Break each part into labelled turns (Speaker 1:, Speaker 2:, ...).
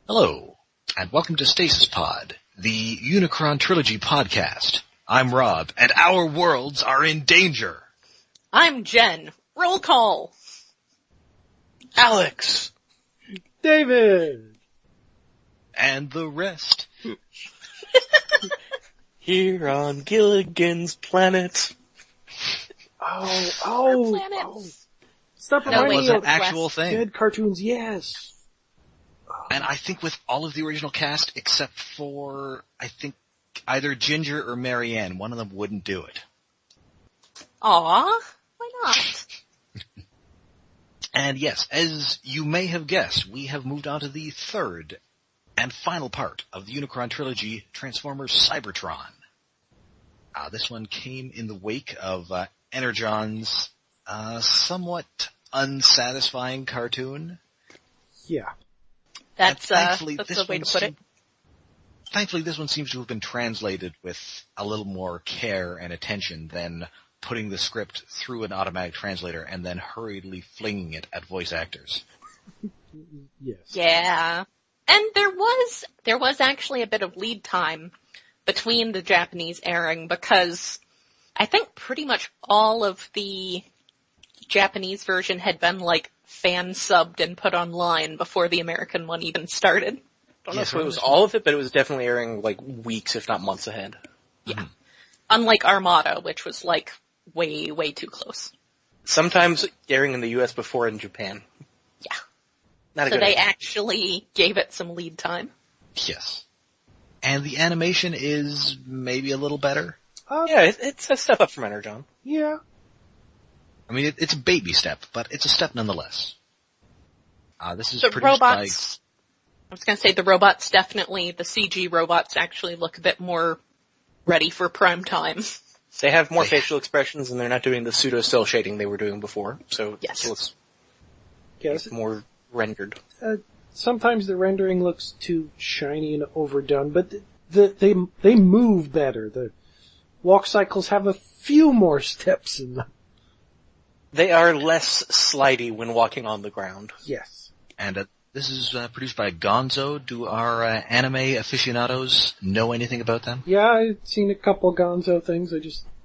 Speaker 1: Hello, and welcome to Stasis Pod, the Unicron Trilogy podcast. I'm Rob, and our worlds are in danger.
Speaker 2: I'm Jen. Roll call.
Speaker 3: Alex.
Speaker 4: David.
Speaker 1: And the rest.
Speaker 3: Here on Gilligan's Planet.
Speaker 4: Oh. Stop
Speaker 1: That
Speaker 4: reminding
Speaker 1: was
Speaker 4: me
Speaker 1: an
Speaker 4: of
Speaker 1: actual thing.
Speaker 4: dead cartoons, yes.
Speaker 1: And I think with all of the original cast, except for, I think, either Ginger or Marianne, one of them wouldn't do it.
Speaker 2: Aw, why not?
Speaker 1: And yes, as you may have guessed, we have moved on to the third and final part of the Unicron Trilogy, Transformers Cybertron. This one came in the wake of Energon's somewhat unsatisfying cartoon.
Speaker 4: Yeah.
Speaker 2: That's the way to put it.
Speaker 1: Thankfully, this one seems to have been translated with a little more care and attention than putting the script through an automatic translator and then hurriedly flinging it at voice actors.
Speaker 4: Yes.
Speaker 2: Yeah. And there was actually a bit of lead time between the Japanese airing because I think pretty much all of the Japanese version had been fan subbed and put online before the American one even started.
Speaker 3: I don't know if it was all of it, but it was definitely airing weeks, if not months ahead.
Speaker 2: Yeah. Mm-hmm. Unlike Armada, which was way, way too close.
Speaker 3: Sometimes airing in the US before in Japan.
Speaker 2: Yeah.
Speaker 3: Not a
Speaker 2: so
Speaker 3: good
Speaker 2: they
Speaker 3: idea.
Speaker 2: actually gave it some lead time.
Speaker 1: Yes. And the animation is maybe a little better.
Speaker 3: Yeah, it's a step up from Energon.
Speaker 4: Yeah.
Speaker 1: I mean, it's a baby step, but it's a step nonetheless. This is
Speaker 2: The
Speaker 1: produced
Speaker 2: robots, I was going to say the robots definitely, the CG robots actually look a bit more ready for prime time.
Speaker 3: They have more facial expressions, and they're not doing the pseudo-cell shading they were doing before, so
Speaker 2: Yes.
Speaker 3: it looks
Speaker 4: Yes.
Speaker 3: more rendered.
Speaker 4: Sometimes the rendering looks too shiny and overdone, but they move better. The walk cycles have a few more steps in them.
Speaker 3: They are less slidey when walking on the ground.
Speaker 4: Yes.
Speaker 1: And this is produced by Gonzo. Do our anime aficionados know anything about them?
Speaker 4: Yeah, I've seen a couple Gonzo things.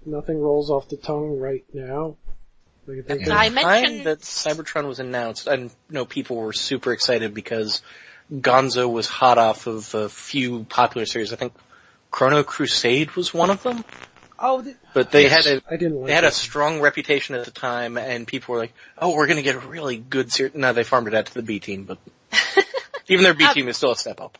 Speaker 4: Nothing rolls off the tongue right now.
Speaker 3: At
Speaker 4: They-
Speaker 3: the
Speaker 2: I
Speaker 3: time
Speaker 2: mentioned-
Speaker 3: that Cybertron was announced, I know people were super excited because Gonzo was hot off of a few popular series. I think Chrono Crusade was one of them. But they had
Speaker 4: I didn't like
Speaker 3: they had a
Speaker 4: it.
Speaker 3: strong reputation at the time, and people were like, "Oh, we're going to get a really good series." No, they farmed it out to the B team, but even their B team is still a step up.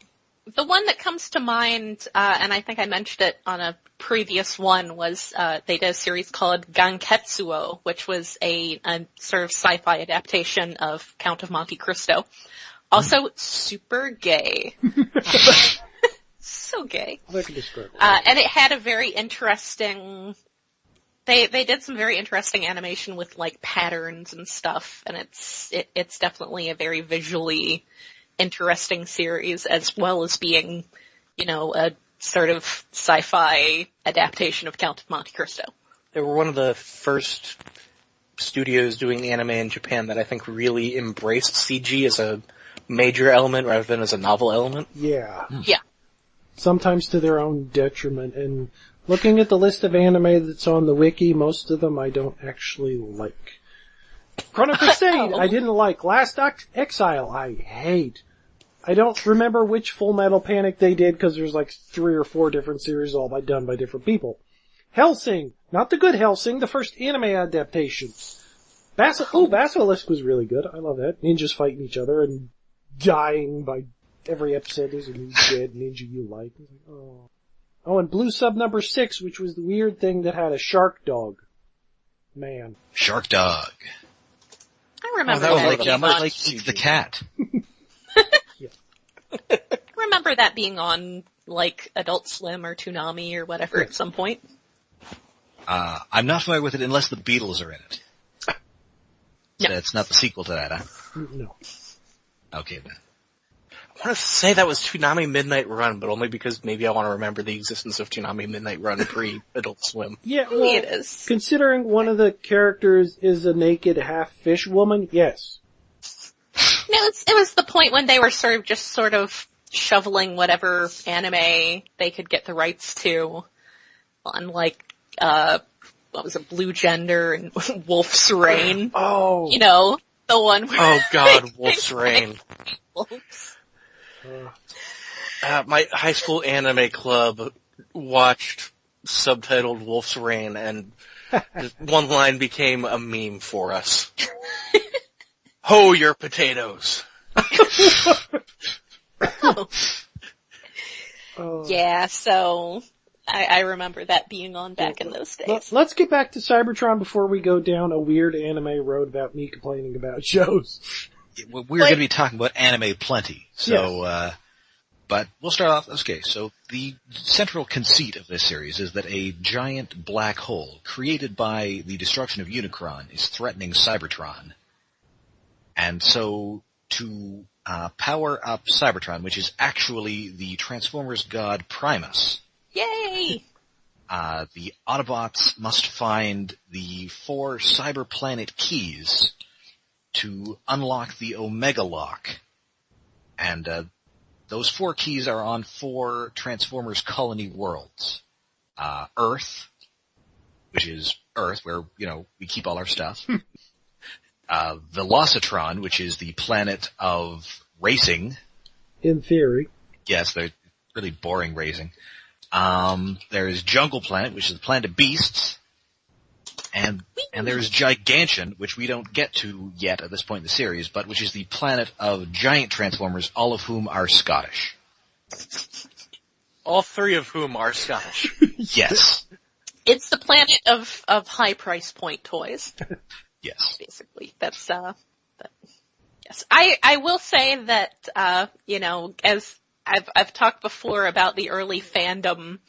Speaker 2: The one that comes to mind, and I think I mentioned it on a previous one, was they did a series called Ganketsuo, which was a sort of sci-fi adaptation of Count of Monte Cristo. Also, super gay. So gay.
Speaker 4: I can describe it.
Speaker 2: And it had a very interesting... They did some very interesting animation with patterns and stuff, and it's definitely a very visually interesting series, as well as being, a sort of sci-fi adaptation of Count of Monte Cristo.
Speaker 3: They were one of the first studios doing anime in Japan that I think really embraced CG as a major element rather than as a novel element.
Speaker 4: Yeah.
Speaker 2: Yeah.
Speaker 4: Sometimes to their own detriment. And looking at the list of anime that's on the wiki, most of them I don't actually like. Chrono Crusade, I didn't like. Last Exile, I hate. I don't remember which Full Metal Panic they did because there's 3 or 4 different series all done by different people. Hellsing, not the good Hellsing, the first anime adaptation. Basilisk was really good. I love that. Ninjas fighting each other and dying by every episode. There's a new dead ninja you like. Oh, and Blue Sub number 6, which was the weird thing that had a shark dog. Man.
Speaker 1: Shark Dog.
Speaker 2: I remember
Speaker 3: that was
Speaker 2: that being
Speaker 1: much
Speaker 2: on...
Speaker 1: like Eat the Cat.
Speaker 2: I remember that being on, Adult Swim or Toonami or whatever at some point.
Speaker 1: I'm not familiar with it unless the Beatles are in it.
Speaker 2: No.
Speaker 1: So it's not the sequel to that, huh?
Speaker 4: No.
Speaker 1: Okay, then.
Speaker 3: I want to say that was Toonami Midnight Run, but only because maybe I want to remember the existence of Toonami Midnight Run pre-Adult Swim.
Speaker 4: Yeah,
Speaker 2: Maybe
Speaker 4: well,
Speaker 2: it is.
Speaker 4: considering one of the characters is a naked half-fish woman, yes.
Speaker 2: No, it was the point when they were sort of shoveling whatever anime they could get the rights to on like, what was it, Blue Gender and Wolf's Rain.
Speaker 4: Oh.
Speaker 2: You know, the one where...
Speaker 3: Oh god, Wolf's Rain.
Speaker 2: Wolves.
Speaker 3: My high school anime club watched subtitled Wolf's Rain, and one line became a meme for us. Hoe your potatoes.
Speaker 2: Yeah, so I remember that being on back in those days.
Speaker 4: Let's get back to Cybertron before we go down a weird anime road about me complaining about shows.
Speaker 1: We're going to be talking about anime plenty, so, yes. But we'll start off, okay, so the central conceit of this series is that a giant black hole created by the destruction of Unicron is threatening Cybertron. And so, to power up Cybertron, which is actually the Transformers god Primus.
Speaker 2: Yay!
Speaker 1: The Autobots must find the 4 cyber planet keys to unlock the Omega Lock. And those 4 keys are on 4 Transformers colony worlds. Earth, which is Earth, where, we keep all our stuff. Velocitron, which is the planet of racing.
Speaker 4: In theory.
Speaker 1: Yes, they're really boring racing. There's Jungle Planet, which is the planet of beasts. And there's Gigantion, which we don't get to yet at this point in the series, but which is the planet of giant Transformers, all of whom are Scottish.
Speaker 3: All 3 of whom are Scottish.
Speaker 1: Yes.
Speaker 2: It's the planet of high price point toys.
Speaker 1: Yes.
Speaker 2: Basically. That's, yes. I will say that, as I've talked before about the early fandom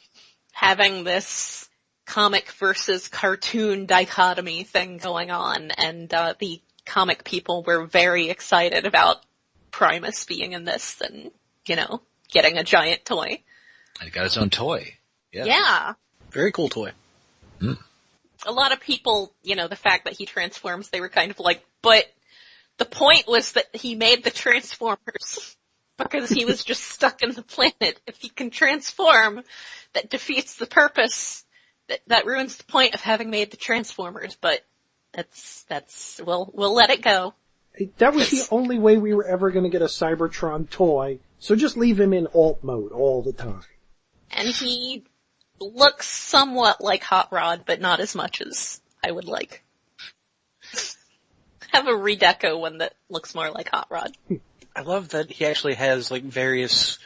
Speaker 2: having this comic versus cartoon dichotomy thing going on, and the comic people were very excited about Primus being in this and, getting a giant toy.
Speaker 1: And he got his own toy. Yeah.
Speaker 2: Yeah.
Speaker 3: Very cool toy.
Speaker 1: Mm.
Speaker 2: A lot of people, the fact that he transforms, they were kind of like, but the point was that he made the Transformers because he was just stuck in the planet. If he can transform, that defeats the purpose. That ruins the point of having made the Transformers, but we'll let it go.
Speaker 4: That was the only way we were ever going to get a Cybertron toy, so just leave him in alt mode all the time.
Speaker 2: And he looks somewhat like Hot Rod, but not as much as I would like. Have a redeco one that looks more like Hot Rod.
Speaker 3: I love that he actually has various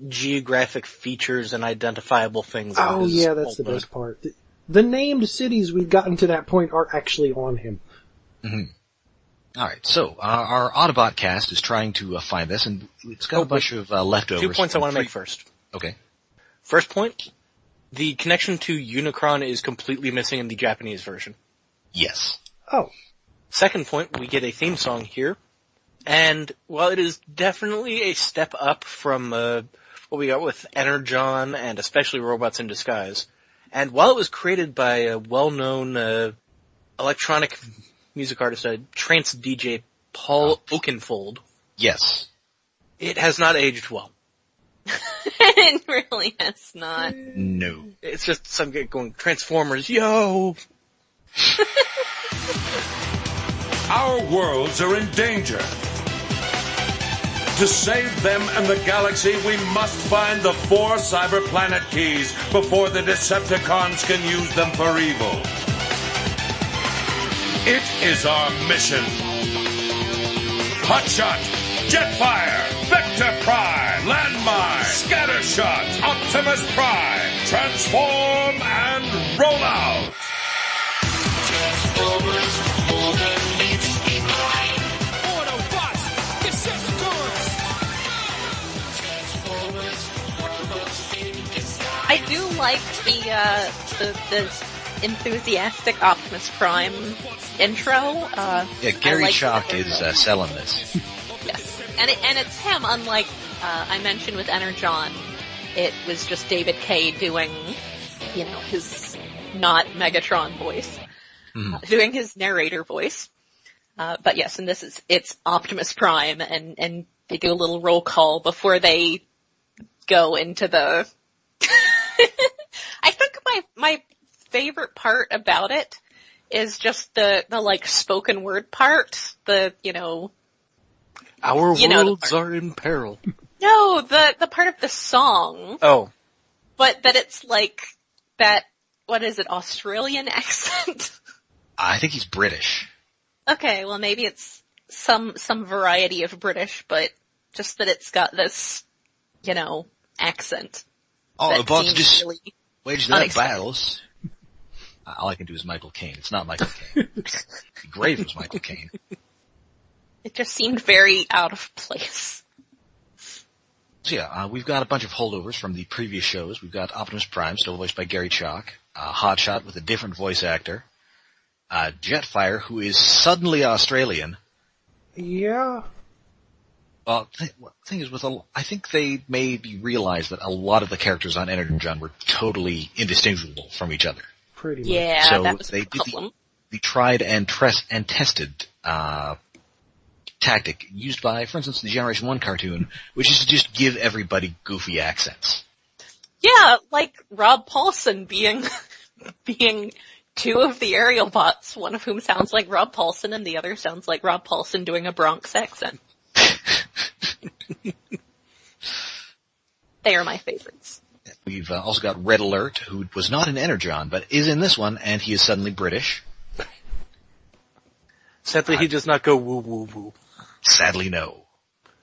Speaker 3: geographic features and identifiable things.
Speaker 4: Oh yeah, that's the best part. The named cities we've gotten to that point are actually on him.
Speaker 1: Mm-hmm. Alright, so our Autobot cast is trying to find this, and it's got a bunch of leftovers.
Speaker 3: 2 points I want to make first.
Speaker 1: Okay.
Speaker 3: First point, the connection to Unicron is completely missing in the Japanese version.
Speaker 1: Yes.
Speaker 4: Oh.
Speaker 3: Second point, we get a theme song here, and while it is definitely a step up from what we got with Energon and especially Robots in Disguise, and while it was created by a well-known electronic music artist, trance DJ Paul Oakenfold.
Speaker 1: Yes.
Speaker 3: It has not aged well.
Speaker 2: It really has not.
Speaker 1: No.
Speaker 3: It's just some guy going, Transformers, yo!
Speaker 5: Our worlds are in danger. To save them and the galaxy, we must find the 4 cyber planet keys before the Decepticons can use them for evil. It is our mission. Hotshot, Jetfire, Vector Prime, Landmine, Scattershot, Optimus Prime, transform and roll out. Transformers,
Speaker 6: Autobots, Decepticons.
Speaker 2: I do like the enthusiastic Optimus Prime intro.
Speaker 1: Gary
Speaker 2: like
Speaker 1: Chalk is selling this.
Speaker 2: Yes, and it's him. Unlike I mentioned with Energon, it was just David Kaye doing, his not Megatron voice, doing his narrator voice. But yes, and it's Optimus Prime, and they do a little roll call before they go into the... I think my favorite part about it is just the like spoken word part, the,
Speaker 3: Our worlds are in peril.
Speaker 2: No, the part of the song.
Speaker 3: Oh.
Speaker 2: But that it's like that, what is it, Australian accent?
Speaker 1: I think he's British.
Speaker 2: Okay, well maybe it's some variety of British, but just that it's got this, accent.
Speaker 1: Oh, about to just
Speaker 2: really
Speaker 1: wage that battles. All I can do is Michael Caine. It's not Michael Caine. Grave was Michael Caine.
Speaker 2: It just seemed very out of place.
Speaker 1: So yeah, we've got a bunch of holdovers from the previous shows. We've got Optimus Prime, still voiced by Gary Chalk, Hotshot with a different voice actor, Jetfire, who is suddenly Australian.
Speaker 4: Yeah.
Speaker 1: Well, the thing is, I think they maybe realized that a lot of the characters on Energon were totally indistinguishable from each other.
Speaker 4: Pretty much.
Speaker 2: Yeah,
Speaker 1: so
Speaker 2: that was
Speaker 1: they
Speaker 2: a problem.
Speaker 1: did the tried and tested tactic used by, for instance, the Generation 1 cartoon, which is to just give everybody goofy accents.
Speaker 2: Yeah, like Rob Paulson being two of the aerial bots, one of whom sounds like Rob Paulson and the other sounds like Rob Paulson doing a Bronx accent. They are my favorites.
Speaker 1: We've also got Red Alert, who was not in Energon, but is in this one, and he is suddenly British.
Speaker 3: Sadly, he does not go woo woo woo.
Speaker 1: Sadly, no.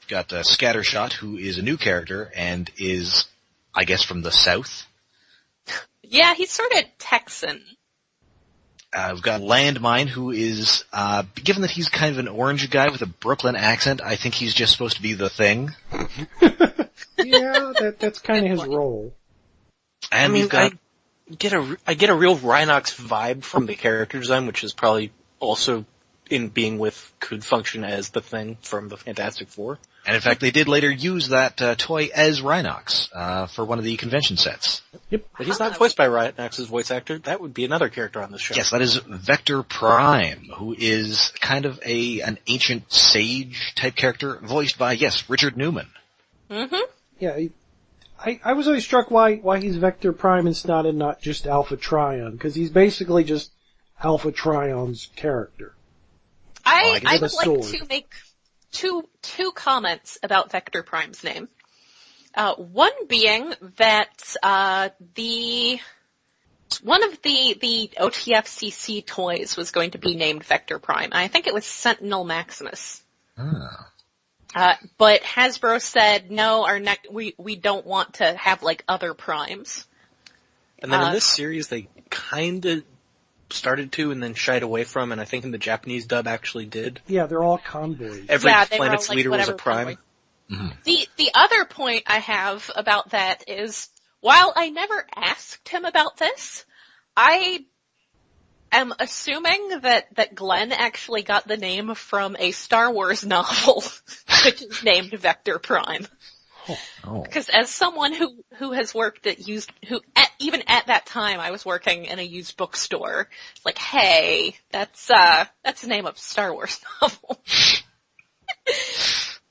Speaker 1: We've got Scattershot, who is a new character, and is, I guess, from the South.
Speaker 2: Yeah, he's sort of Texan.
Speaker 1: We've got Landmine, who is, given that he's kind of an orange guy with a Brooklyn accent, I think he's just supposed to be the Thing.
Speaker 4: Yeah, that's kind of his role.
Speaker 1: And we've got...
Speaker 3: I get a real Rhinox vibe from the character design, which is probably also in being with could function as the Thing from the Fantastic Four.
Speaker 1: And in fact, they did later use that toy as Rhinox for one of the convention sets.
Speaker 3: Yep, but he's not voiced by Rhinox's voice actor. That would be another character on this show.
Speaker 1: Yes, that is Vector Prime, who is kind of an ancient sage type character, voiced by, yes, Richard Newman.
Speaker 2: Mm-hmm.
Speaker 4: Yeah, I was always struck why he's Vector Prime instead of not just Alpha Trion, because he's basically just Alpha Trion's character.
Speaker 2: I would like to make two comments about Vector Prime's name. One being that one of the OTFCC toys was going to be named Vector Prime. I think it was Sentinel Maximus.
Speaker 1: Oh.
Speaker 2: But Hasbro said no, we don't want to have like other primes.
Speaker 3: And then in this series, they kinda started to and then shied away from, and I think in the Japanese dub actually did.
Speaker 4: Yeah, they're all convoys.
Speaker 3: Every planet's leader was a prime.
Speaker 2: Mm-hmm. The other point I have about that is, while I never asked him about this, I am assuming that Glenn actually got the name from a Star Wars novel, which is named Vector Prime.
Speaker 1: Oh.
Speaker 2: Because as someone who has worked at even at that time I was working in a used bookstore, it's like, hey, that's the name of a Star Wars novel.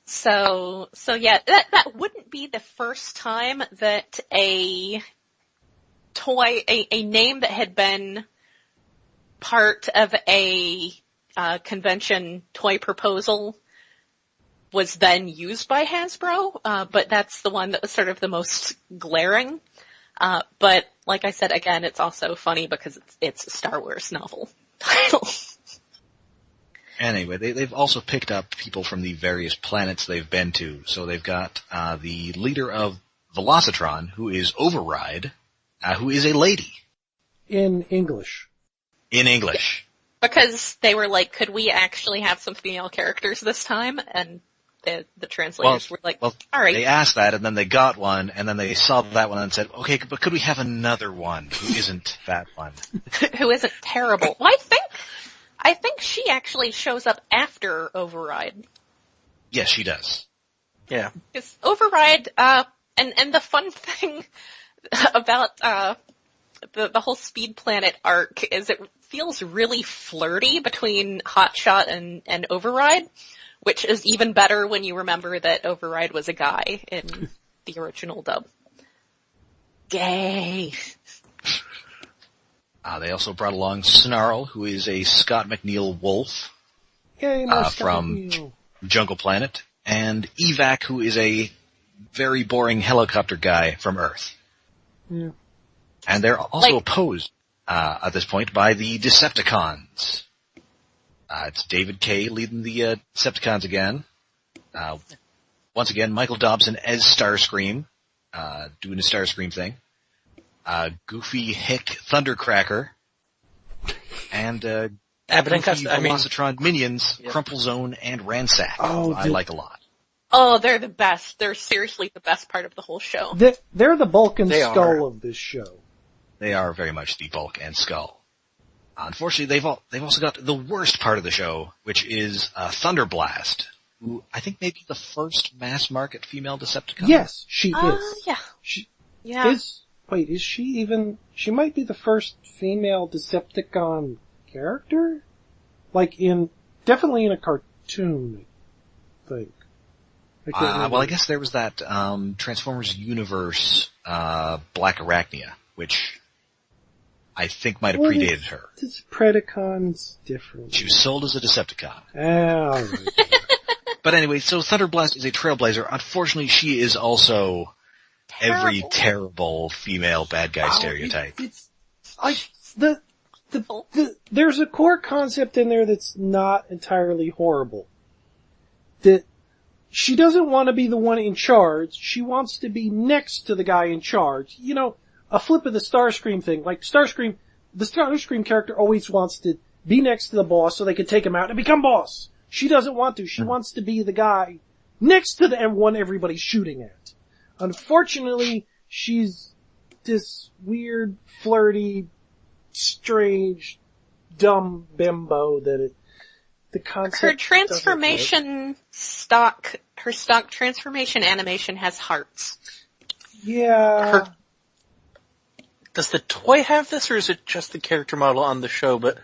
Speaker 2: So yeah, that wouldn't be the first time that a name that had been part of a convention toy proposal was then used by Hasbro, but that's the one that was sort of the most glaring. But like I said, again, it's also funny because it's a Star Wars novel title.
Speaker 1: Anyway, they've also picked up people from the various planets they've been to. So they've got the leader of Velocitron, who is Override, who is a lady.
Speaker 4: In English.
Speaker 1: In English.
Speaker 2: Because they were like, could we actually have some female characters this time? And the translators were like, all right.
Speaker 1: They asked that, and then they got one, and then they saw that one and said, okay, but could we have another one who isn't that one?
Speaker 2: Who isn't terrible. Well, I think she actually shows up after Override.
Speaker 1: Yes, she does.
Speaker 3: Yeah.
Speaker 2: Because Override, and the fun thing about, the whole Speed Planet arc is it feels really flirty between Hotshot and Override, which is even better when you remember that Override was a guy in the original dub. Yay!
Speaker 1: They also brought along Snarl, who is a Scott McNeil wolf
Speaker 4: Yay, more
Speaker 1: from
Speaker 4: McNeil.
Speaker 1: Jungle Planet, and Evac, who is a very boring helicopter guy from Earth.
Speaker 4: Yeah.
Speaker 1: And they're also opposed at this point by the Decepticons. It's David Kay leading the Decepticons again. Once again, Michael Dobson as Starscream, doing a Starscream thing. Goofy Hick Thundercracker, and Goofy Velocitron minions, Crumple Zone and Ransack. I like a lot.
Speaker 2: Oh, they're the best. They're seriously the best part of the whole show.
Speaker 4: They're the bulk and skull of this show.
Speaker 1: They are very much the bulk and skull. Unfortunately, they've also got the worst part of the show, which is Thunderblast, who I think may be the first mass market female Decepticon.
Speaker 4: Yes, she is.
Speaker 2: Yeah.
Speaker 4: Is she even... She might be the first female Decepticon character? Definitely in a cartoon, I think.
Speaker 1: I guess there was that Transformers Universe Black Arachnia, which I think might have predated her.
Speaker 4: Decepticon's different.
Speaker 1: She was sold as a Decepticon.
Speaker 4: All right.
Speaker 1: But anyway, so Thunderblast is a trailblazer. Unfortunately, she is also every terrible female bad guy stereotype.
Speaker 4: It's like there's a core concept in there that's not entirely horrible. That she doesn't want to be the one in charge. She wants to be next to the guy in charge. You know, a flip of the Starscream thing. Like Starscream, the Starscream character always wants to be next to the boss so they can take him out and become boss. She doesn't want to. She wants to be the guy next to the one everybody's shooting at. Unfortunately, she's this weird, flirty, strange, dumb bimbo that the concept.
Speaker 2: Her transformation her stock transformation animation has hearts.
Speaker 4: Yeah.
Speaker 3: Does the toy have this, or is it just the character model on the show? But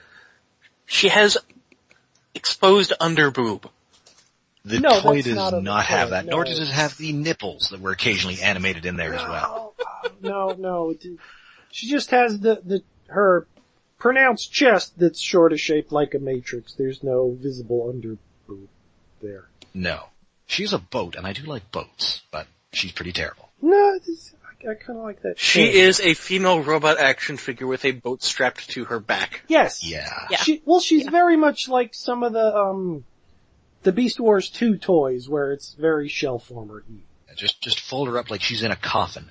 Speaker 3: she has exposed underboob.
Speaker 1: The toy does not have that, nor does it have the nipples that were occasionally animated in there as well.
Speaker 4: No. She just has her pronounced chest that's sort of shaped like a matrix. There's no visible underboob there.
Speaker 1: No. She's a boat, and I do like boats, but she's pretty terrible.
Speaker 4: No, I kind of like that.
Speaker 3: She is a female robot action figure with a boat strapped to her back.
Speaker 4: Yes.
Speaker 1: Yeah.
Speaker 4: She's very much like some of the Beast Wars 2 toys, where it's very Shellformer-y.
Speaker 1: Just fold her up like she's in a coffin.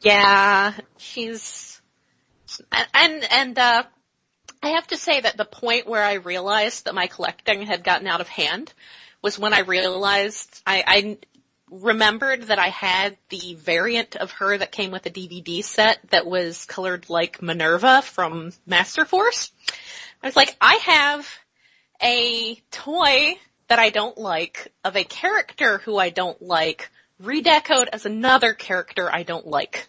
Speaker 2: Yeah, she's... And I have to say that the point where I realized that my collecting had gotten out of hand was when I realized I remembered that I had the variant of her that came with a DVD set that was colored like Minerva from Master Force. I was like, I have a toy that I don't like of a character who I don't like redecoed as another character I don't like.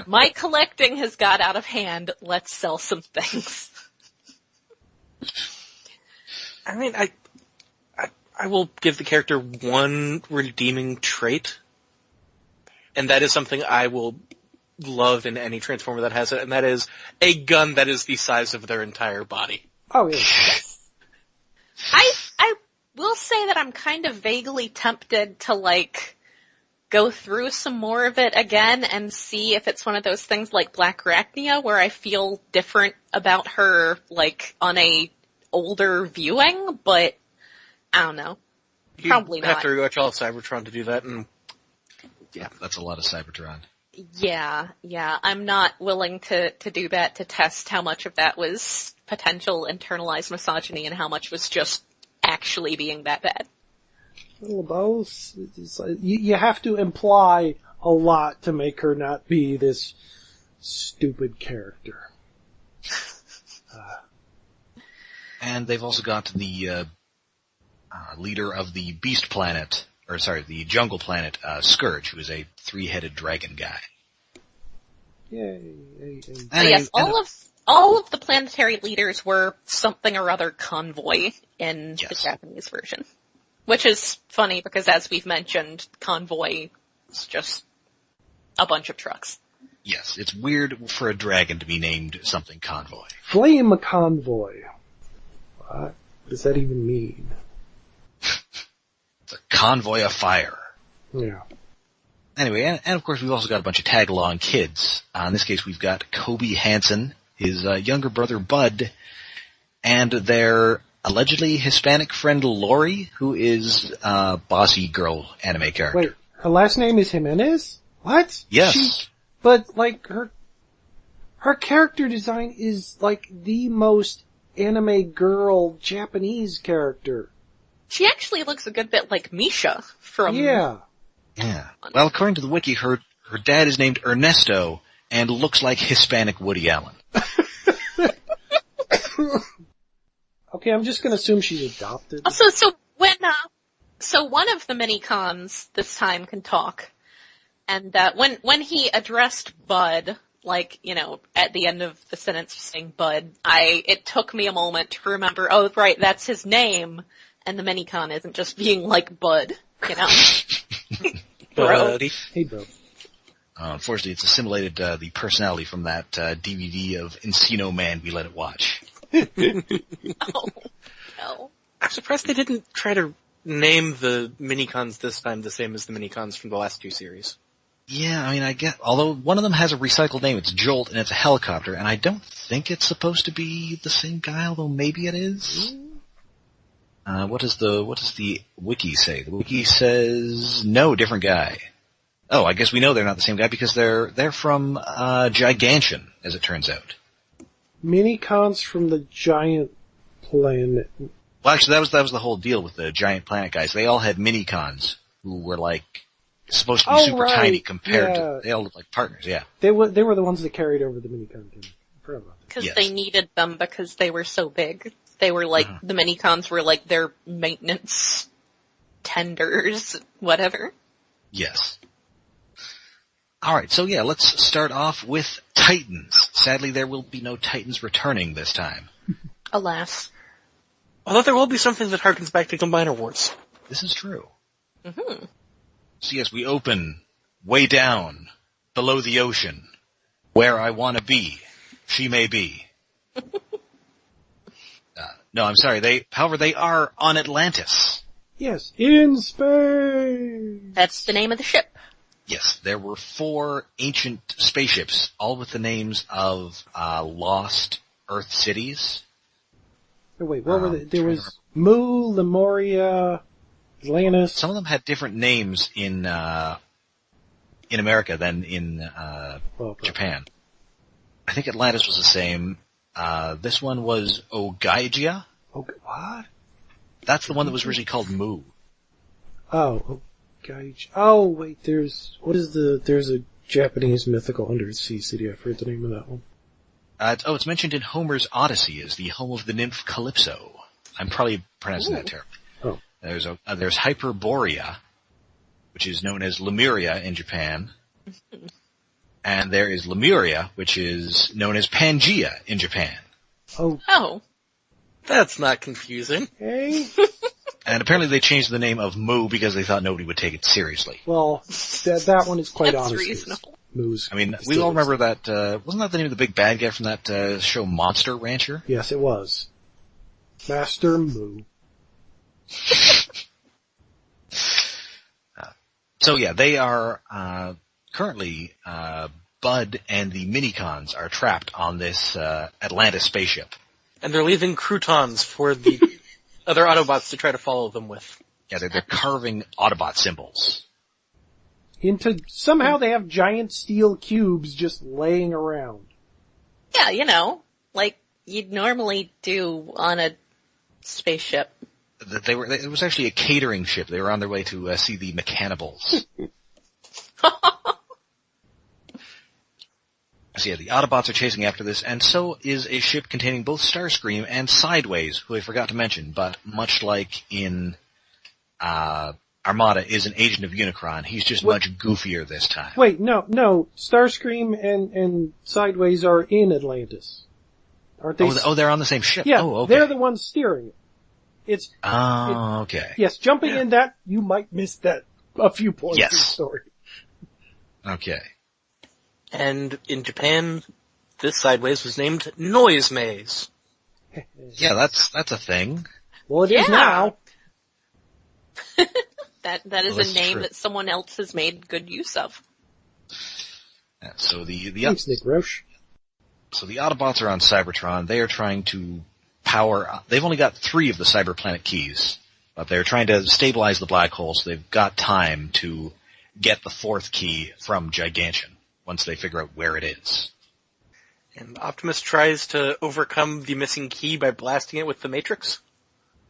Speaker 2: My collecting has got out of hand. Let's sell some things.
Speaker 3: I mean, I will give the character one redeeming trait, and that is something I will love in any Transformer that has it, and that is a gun that is the size of their entire body.
Speaker 4: Oh, yeah.
Speaker 2: I will say that I'm kind of vaguely tempted to, go through some more of it again and see if it's one of those things like Black Arachnia where I feel different about her, on a older viewing, but I don't know. Probably not.
Speaker 3: You have to rewatch all of Cybertron to do that, and
Speaker 1: yeah, that's a lot of Cybertron.
Speaker 2: Yeah, I'm not willing to do that to test how much of that was potential internalized misogyny and how much was just actually being that bad.
Speaker 4: Well, both. You have to imply a lot to make her not be this stupid character.
Speaker 1: And they've also got the leader of the Beast Planet, the Jungle Planet, Scourge, who is a 3-headed dragon guy.
Speaker 4: Yay.
Speaker 2: Yes, all of the planetary leaders were something or other convoy in the Japanese version. Which is funny because, as we've mentioned, Convoy is just a bunch of trucks.
Speaker 1: Yes, it's weird for a dragon to be named something Convoy.
Speaker 4: Flame Convoy. What does that even mean?
Speaker 1: It's a convoy of fire.
Speaker 4: Yeah.
Speaker 1: Anyway, and of course we've also got a bunch of tag-along kids. In this case we've got Kobe Hansen, his younger brother Bud, and their allegedly Hispanic friend Lori, who is a bossy girl anime character.
Speaker 4: Wait, her last name is Jimenez? What?
Speaker 1: Yes.
Speaker 4: But, like, her character design is, like, the most anime girl Japanese character.
Speaker 2: She actually looks a good bit like Misha from...
Speaker 4: Yeah.
Speaker 1: Yeah. Well, according to the wiki, her dad is named Ernesto and looks like Hispanic Woody Allen.
Speaker 4: Okay, I'm just gonna assume she's adopted.
Speaker 2: Also, so one of the mini-cons this time can talk. And when he addressed Bud, like, you know, at the end of the sentence saying Bud, it took me a moment to remember, oh, right, that's his name, and the mini-con isn't just being like Bud, you know? Bro.
Speaker 4: Hey, bro.
Speaker 1: Unfortunately, it's assimilated the personality from that DVD of Encino Man we let it watch.
Speaker 2: Oh, no.
Speaker 3: I'm surprised they didn't try to name the mini-cons this time the same as the mini-cons from the last two series.
Speaker 1: Yeah, I mean, although one of them has a recycled name, it's Jolt, and it's a helicopter, and I don't think it's supposed to be the same guy, although maybe it is. What does the wiki say? The wiki says, no, different guy. Oh, I guess we know they're not the same guy because they're from, Gigantron, as it turns out.
Speaker 4: Mini-cons from the giant planet.
Speaker 1: Well, actually, that was the whole deal with the giant planet guys. They all had mini-cons who were like, supposed to be super tiny compared to, they all look like partners, yeah.
Speaker 4: They were the ones that carried over the mini-con team.
Speaker 2: Because they needed them because they were so big. They were like, the mini-cons were like their maintenance tenders, whatever.
Speaker 1: Yes. Alright, so yeah, let's start off with Titans. Sadly, there will be no Titans returning this time.
Speaker 2: Alas.
Speaker 3: Although there will be something that harkens back to Combiner Wars.
Speaker 1: This is true.
Speaker 2: Mm-hmm.
Speaker 1: So yes, we open way down, below the ocean, where I want to be. She may be. No, I'm sorry. However, they are on Atlantis.
Speaker 4: Yes, in space.
Speaker 2: That's the name of the ship.
Speaker 1: Yes, there were 4 ancient spaceships, all with the names of lost Earth cities.
Speaker 4: Oh, wait, what were they? There was Mu, Lemuria, Atlantis.
Speaker 1: Some of them had different names in America than in Japan. I think Atlantis was the same. This one was Ogygia.
Speaker 4: What?
Speaker 1: That's the one that was originally called Mu.
Speaker 4: Oh, Ogygia. Oh, wait, there's a Japanese mythical undersea city. I forget the name of that one.
Speaker 1: It's mentioned in Homer's Odyssey as the home of the nymph Calypso. I'm probably pronouncing that terribly.
Speaker 4: Oh.
Speaker 1: There's Hyperborea, which is known as Lemuria in Japan. And there is Lemuria, which is known as Pangea in Japan.
Speaker 2: Oh.
Speaker 3: That's not confusing.
Speaker 4: Hey?
Speaker 1: And apparently they changed the name of Mu because they thought nobody would take it seriously.
Speaker 4: Well, that one is quite
Speaker 2: That's
Speaker 4: honest.
Speaker 2: reasonable.
Speaker 4: Mu's.
Speaker 1: I mean, we all remember that, wasn't that the name of the big bad guy from that show Monster Rancher?
Speaker 4: Yes, it was. Master Mu.
Speaker 1: So yeah, they are, currently, Bud and the Minicons are trapped on this, Atlantis spaceship.
Speaker 3: And they're leaving croutons for the other Autobots to try to follow them with.
Speaker 1: Yeah, they're carving Autobot symbols.
Speaker 4: Somehow they have giant steel cubes just laying around.
Speaker 2: Yeah, you know, like you'd normally do on a spaceship.
Speaker 1: It was actually a catering ship. They were on their way to see the Mechanibals. So yeah, the Autobots are chasing after this, and so is a ship containing both Starscream and Sideways, who I forgot to mention, but much like in Armada is an agent of Unicron, he's just much goofier this time.
Speaker 4: Wait, no, Starscream and Sideways are in Atlantis. Aren't they?
Speaker 1: Oh, they're on the same ship.
Speaker 4: Yeah,
Speaker 1: oh, okay.
Speaker 4: They're the ones steering it. It's
Speaker 1: okay.
Speaker 4: yes, jumping in that you might miss that a few points in the story.
Speaker 1: Okay.
Speaker 3: And in Japan, this Sideways was named Noise Maze.
Speaker 1: Yeah, that's a thing.
Speaker 4: Well, it is now.
Speaker 2: That is
Speaker 1: Well,
Speaker 2: a
Speaker 1: that's
Speaker 2: name
Speaker 1: true.
Speaker 2: that someone else has made good use of.
Speaker 1: Yeah, so
Speaker 4: Thanks, Nick Roche.
Speaker 1: So the Autobots are on Cybertron. They are trying to power. They've only got 3 of the Cyber Planet keys, but they're trying to stabilize the black hole. So they've got time to get the 4th key from Gigantion once they figure out where it is.
Speaker 3: And Optimus tries to overcome the missing key by blasting it with the Matrix.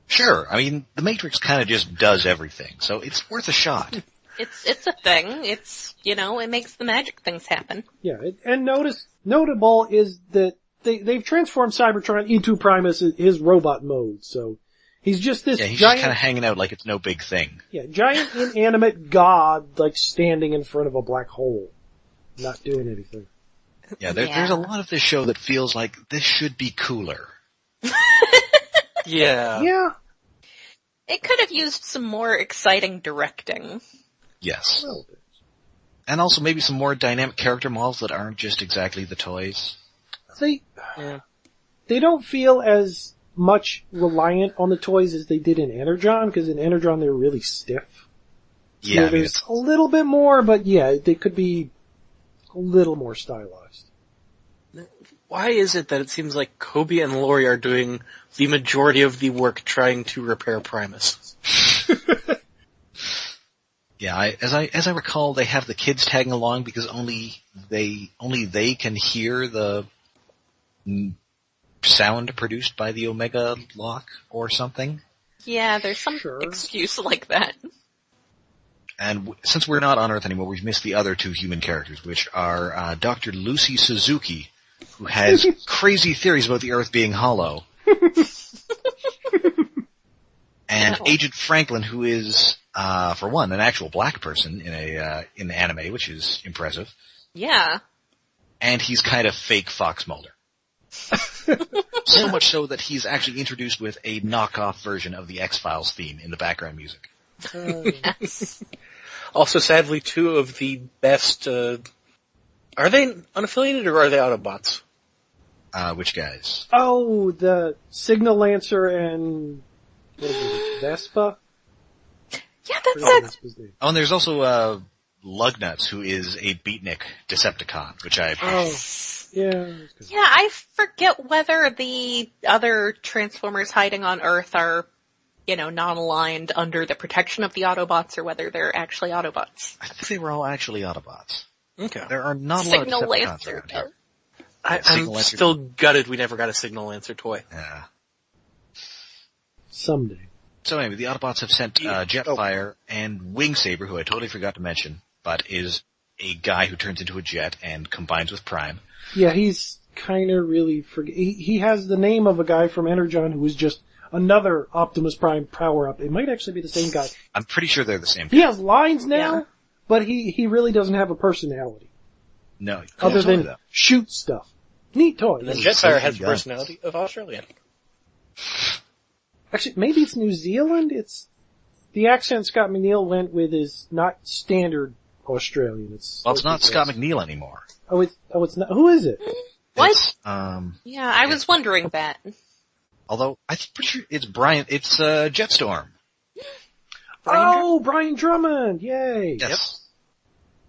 Speaker 1: Sure, I mean the Matrix kind of just does everything, so it's worth a shot.
Speaker 2: It's a thing. It's, it makes the magic things happen.
Speaker 4: Yeah, and notable is that they've transformed Cybertron into Primus, his robot mode, so he's just this
Speaker 1: He's
Speaker 4: giant,
Speaker 1: just kind of hanging out like it's no big thing.
Speaker 4: yeah, giant inanimate god, like standing in front of a black hole, not doing anything.
Speaker 1: Yeah, there's a lot of this show that feels like this should be cooler.
Speaker 3: Yeah.
Speaker 4: Yeah.
Speaker 2: It could have used some more exciting directing.
Speaker 1: Yes.
Speaker 4: Well,
Speaker 1: And also maybe some more dynamic character models that aren't just exactly the toys.
Speaker 4: they don't feel as much reliant on the toys as they did in Energon, because in Energon they're really stiff.
Speaker 1: Yeah, I mean,
Speaker 4: there's a little bit more, but yeah, they could be a little more stylized.
Speaker 3: Why is it that it seems like Kobe and Lori are doing the majority of the work trying to repair Primus?
Speaker 1: yeah, as I recall, they have the kids tagging along because only they can hear the sound produced by the Omega lock or something.
Speaker 2: Yeah, there's some excuse like that.
Speaker 1: And since we're not on Earth anymore, we've missed the other 2 human characters, which are Dr. Lucy Suzuki, who has crazy theories about the Earth being hollow, and Agent Franklin, who is, for one, an actual black person in the anime, which is impressive.
Speaker 2: Yeah.
Speaker 1: And he's kind of fake Fox Mulder. So much so that he's actually introduced with a knockoff version of the X-Files theme in the background music.
Speaker 2: Yes.
Speaker 3: Also, sadly, 2 of the best, are they unaffiliated or are they Autobots?
Speaker 1: Which guys?
Speaker 4: Oh, the Signal Lancer and what is it, Vespa?
Speaker 2: Yeah,
Speaker 4: Forgot
Speaker 2: that's
Speaker 4: Vespa's name.
Speaker 1: Oh, and there's also, Lugnuts, who is a beatnik Decepticon, which I appreciate.
Speaker 4: Yeah.
Speaker 2: Yeah, I forget whether the other Transformers hiding on Earth are, non-aligned under the protection of the Autobots or whether they're actually Autobots.
Speaker 1: I think they were all actually Autobots.
Speaker 3: Okay.
Speaker 1: There are not a
Speaker 2: Signal
Speaker 1: lot of Decepticons
Speaker 2: Lancer,
Speaker 1: around here.
Speaker 3: I'm
Speaker 1: Signal Lancer.
Speaker 3: still gutted we never got a Signal Lancer toy.
Speaker 1: Yeah.
Speaker 4: Someday.
Speaker 1: So anyway, the Autobots have sent Jetfire and Wingsaber, who I totally forgot to mention, but is a guy who turns into a jet and combines with Prime.
Speaker 4: Yeah, he's kinda really he has the name of a guy from Energon who was just another Optimus Prime power-up. It might actually be the same guy.
Speaker 1: I'm pretty sure they're the same guy.
Speaker 4: He has lines now,
Speaker 2: Yeah.
Speaker 4: but he really doesn't have a personality.
Speaker 1: No.
Speaker 4: Other
Speaker 1: totally
Speaker 4: than
Speaker 1: though.
Speaker 4: shoot stuff. Neat toy.
Speaker 3: And then
Speaker 1: He's
Speaker 3: Jetfire
Speaker 1: so
Speaker 3: has the
Speaker 1: young.
Speaker 3: personality of Australian.
Speaker 4: Actually, maybe it's New Zealand? The accent Scott McNeil went with is not standard Australian.
Speaker 1: Well, it's not Scott McNeil anymore.
Speaker 4: Oh, it's not. Who is it?
Speaker 2: What?
Speaker 1: It's,
Speaker 2: Yeah, I was wondering that.
Speaker 1: although, I'm pretty sure it's Jetstorm.
Speaker 4: Brian Drummond! Yay!
Speaker 1: Yes.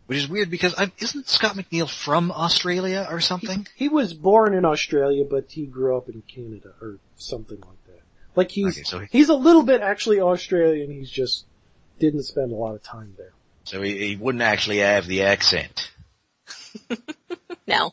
Speaker 1: Which is weird because isn't Scott McNeil from Australia or something?
Speaker 4: He was born in Australia, but he grew up in Canada, or something like that. Like he's a little bit actually Australian, he's just didn't spend a lot of time there.
Speaker 1: So he wouldn't actually have the accent.
Speaker 2: No.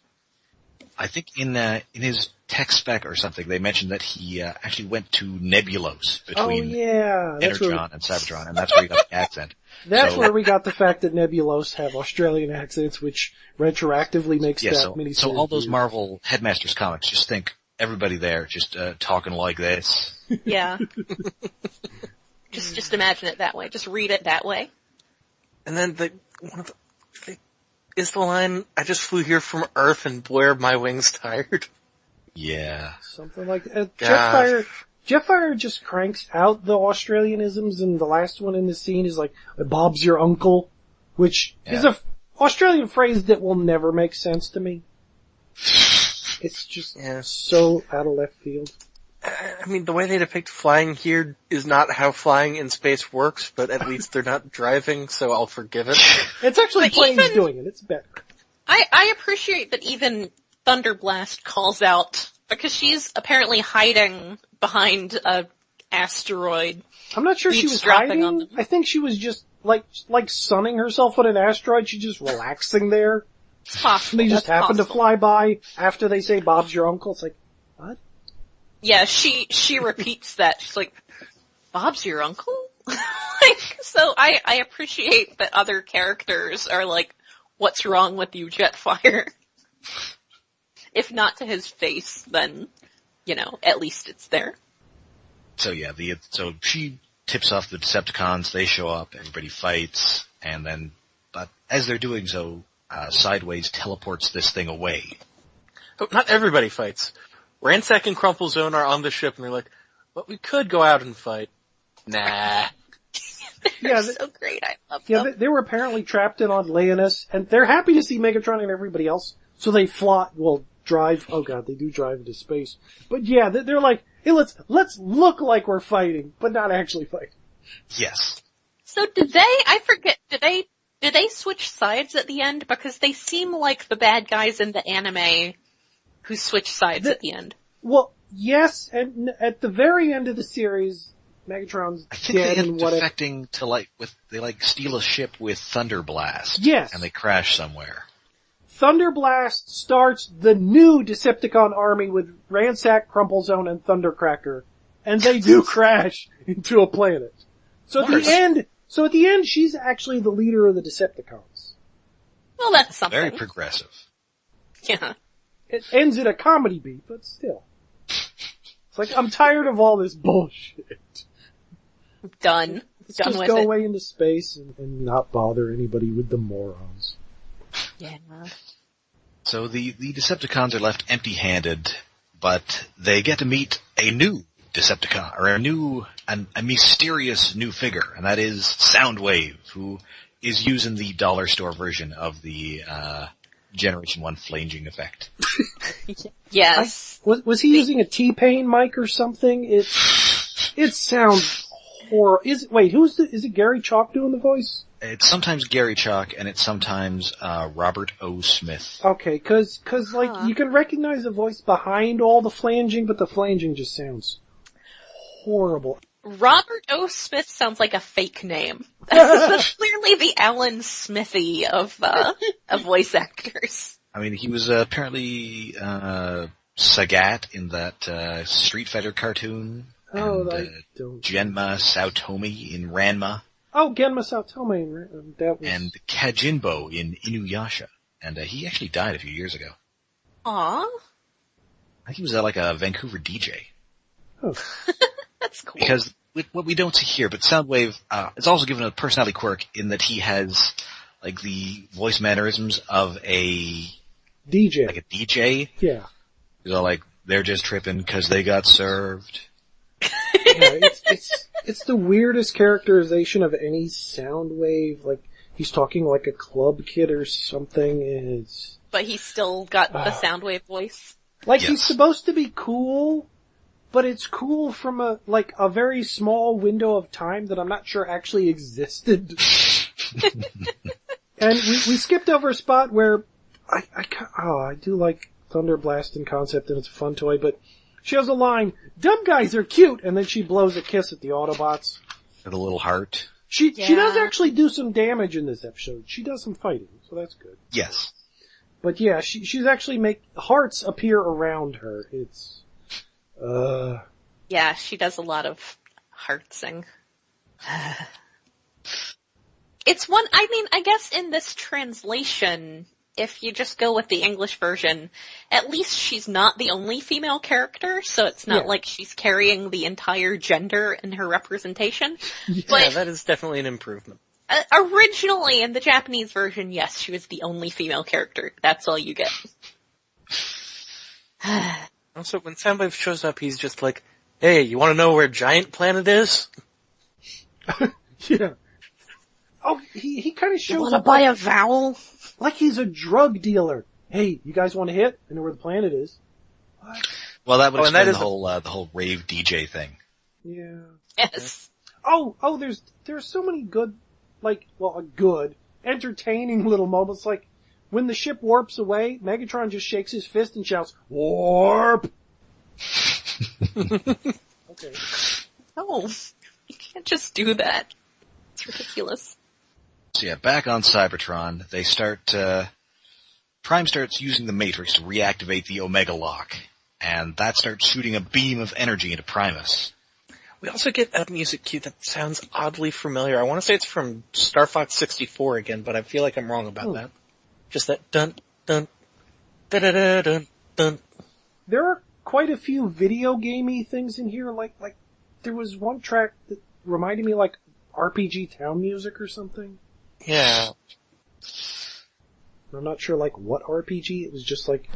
Speaker 1: I think in his tech spec or something, they mentioned that he actually went to Nebulos between Energon and Cybertron, and that's where he got the accent.
Speaker 4: That's where we got the fact that Nebulos have Australian accents, which retroactively makes that miniseries.
Speaker 1: So all those
Speaker 4: weird.
Speaker 1: Marvel Headmasters comics, just think everybody there just talking like this.
Speaker 2: Yeah. Just imagine it that way. Just read it that way.
Speaker 3: And then is the line, I just flew here from Earth and boy are my wings tired.
Speaker 1: Yeah.
Speaker 4: Something like that. Jetfire Jetfire just cranks out the Australianisms, and the last one in the scene is like, Bob's your uncle, which is a Australian phrase that will never make sense to me. It's just so out of left field.
Speaker 3: I mean, the way they depict flying here is not how flying in space works, but at least they're not driving, so I'll forgive it.
Speaker 4: It's actually planes doing it. It's better.
Speaker 2: I appreciate that even Thunderblast calls out, because she's apparently hiding behind a asteroid.
Speaker 4: I'm not sure she was
Speaker 2: dropping on
Speaker 4: hiding. I think she was just like sunning herself on an asteroid. She's just relaxing there.
Speaker 2: It's possible.
Speaker 4: And they just happen to fly by after they say Bob's your uncle. It's like, what?
Speaker 2: Yeah, she repeats that. She's like, Bob's your uncle? So I appreciate that other characters are like, what's wrong with you, Jetfire? If not to his face, then, at least it's there.
Speaker 1: So yeah, so she tips off the Decepticons, they show up, everybody fights, and then, but as they're doing so, Sideways teleports this thing away.
Speaker 3: Oh, not everybody fights. Ransack and Crumple Zone are on the ship, and they're like, well, we could go out and fight. Nah.
Speaker 2: They're so great, I love them.
Speaker 4: Yeah, they were apparently trapped in Atlantis, and they're happy to see Megatron and everybody else, so they drive, oh god, they do drive into space. But yeah, they're like, hey, let's look like we're fighting, but not actually fighting.
Speaker 1: Yes.
Speaker 2: So did they switch sides at the end? Because they seem like the bad guys in the anime who switch sides at the end.
Speaker 4: Well, yes, and at the very end of the series, Megatron's dead and whatever.
Speaker 1: Defecting to they steal a ship with Thunderblast.
Speaker 4: Yes.
Speaker 1: And they crash somewhere.
Speaker 4: Thunderblast starts the new Decepticon army with Ransack, Crumple Zone, and Thundercracker, and they do crash into a planet. So at the end, she's actually the leader of the Decepticons.
Speaker 2: Well, that's something.
Speaker 1: Very progressive.
Speaker 2: Yeah.
Speaker 4: It ends in a comedy beat, but still. It's like, I'm tired of all this bullshit.
Speaker 2: Done.
Speaker 4: Let's
Speaker 2: Done
Speaker 4: just
Speaker 2: with
Speaker 4: go
Speaker 2: it.
Speaker 4: away into space and not bother anybody with the morons.
Speaker 2: Yeah.
Speaker 1: So the Decepticons are left empty-handed, but they get to meet a new Decepticon, or a mysterious new figure, and that is Soundwave, who is using the dollar store version of the Generation 1 flanging effect.
Speaker 2: Yes.
Speaker 4: Was he using a T-Pain mic or something? It sounds horrible. Is it Gary Chalk doing the voice?
Speaker 1: It's sometimes Gary Chalk, and it's sometimes Robert O. Smith.
Speaker 4: Okay, cause you can recognize the voice behind all the flanging, but the flanging just sounds horrible.
Speaker 2: Robert O. Smith sounds like a fake name. That's clearly the Alan Smithy of voice actors.
Speaker 1: I mean, he was apparently Sagat in that Street Fighter cartoon.
Speaker 4: Oh,
Speaker 1: and,
Speaker 4: I don't.
Speaker 1: Genma Saotomi in Ranma.
Speaker 4: Oh, Genma Saotomi, that was...
Speaker 1: And Kajinbo in Inuyasha. And he actually died a few years ago.
Speaker 2: Aww.
Speaker 1: I think he was like a Vancouver DJ.
Speaker 4: Oh.
Speaker 2: That's cool.
Speaker 1: Because what we don't see here, but Soundwave is also given a personality quirk in that he has like the voice mannerisms of a
Speaker 4: DJ.
Speaker 1: Like a DJ.
Speaker 4: Yeah.
Speaker 1: He's all like, they're just tripping because they got served.
Speaker 4: Yeah, it's the weirdest characterization of any Soundwave. Like, he's talking like a club kid or something.
Speaker 2: But he's still got the Soundwave voice.
Speaker 4: Like, he's supposed to be cool, but it's cool from a very small window of time that I'm not sure actually existed. And we skipped over a spot where I do like Thunderblast in concept and it's a fun toy, but she has a line, dumb guys are cute, and then she blows a kiss at the Autobots.
Speaker 1: With a little heart.
Speaker 4: She does actually do some damage in this episode. She does some fighting, so that's good.
Speaker 1: Yes.
Speaker 4: But yeah, she's actually make hearts appear around her. It's,
Speaker 2: Yeah, she does a lot of heartsing. It's one, I guess in this translation, if you just go with the English version, at least she's not the only female character, so it's not like she's carrying the entire gender in her representation.
Speaker 3: Yeah,
Speaker 2: but
Speaker 3: that is definitely an improvement.
Speaker 2: Originally, in the Japanese version, yes, she was the only female character. That's all you get.
Speaker 3: Also, when Soundwave shows up, he's just like, Hey, you want to know where Giant Planet is?
Speaker 4: Yeah. Oh, he kind of
Speaker 2: You
Speaker 4: shows
Speaker 2: wanna
Speaker 4: up
Speaker 2: buy a vowel?
Speaker 4: like he's a drug dealer. Hey, you guys want to hit? I know where the planet is. What?
Speaker 1: Well, that would
Speaker 3: Oh, and
Speaker 1: explain
Speaker 3: that is
Speaker 1: the whole rave DJ thing.
Speaker 4: Yeah.
Speaker 2: Yes.
Speaker 4: Oh, there's so many good, good, entertaining little moments. Like, when the ship warps away, Megatron just shakes his fist and shouts, "Warp!" Okay.
Speaker 2: No, you can't just do that. It's ridiculous.
Speaker 1: So yeah, back on Cybertron, they Prime starts using the Matrix to reactivate the Omega Lock, and that starts shooting a beam of energy into Primus.
Speaker 3: We also get a music cue that sounds oddly familiar. I want to say it's from Star Fox 64 again, but I feel like I'm wrong about that. Just that dun, dun, da da da dun, dun.
Speaker 4: There are quite a few video gamey things in here, like there was one track that reminded me like RPG Town music or something.
Speaker 3: Yeah.
Speaker 4: I'm not sure like what RPG, it was just like,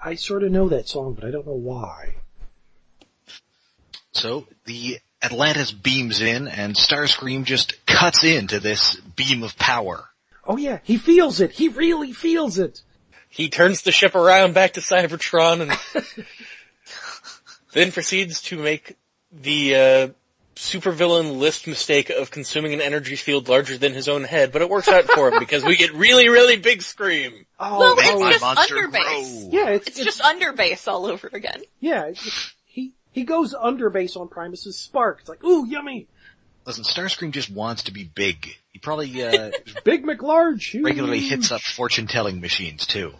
Speaker 4: I sort of know that song, but I don't know why.
Speaker 1: So the Atlantis beams in, and Starscream just cuts into this beam of power.
Speaker 4: Oh yeah, he feels it! He really feels it!
Speaker 3: He turns the ship around back to Cybertron and then proceeds to make the supervillain list mistake of consuming an energy field larger than his own head, but it works out for him because we get really, really big Scream.
Speaker 4: Oh,
Speaker 2: Well,
Speaker 1: Make my
Speaker 2: it's just
Speaker 1: monster
Speaker 2: underbase.
Speaker 1: grow.
Speaker 4: yeah,
Speaker 2: It's just underbase all over again.
Speaker 4: yeah, he goes underbase on Primus's spark. It's like, ooh, yummy!
Speaker 1: Listen, Starscream just wants to be big. He probably
Speaker 4: Big McLarge! Huge.
Speaker 1: regularly hits up fortune-telling machines, too.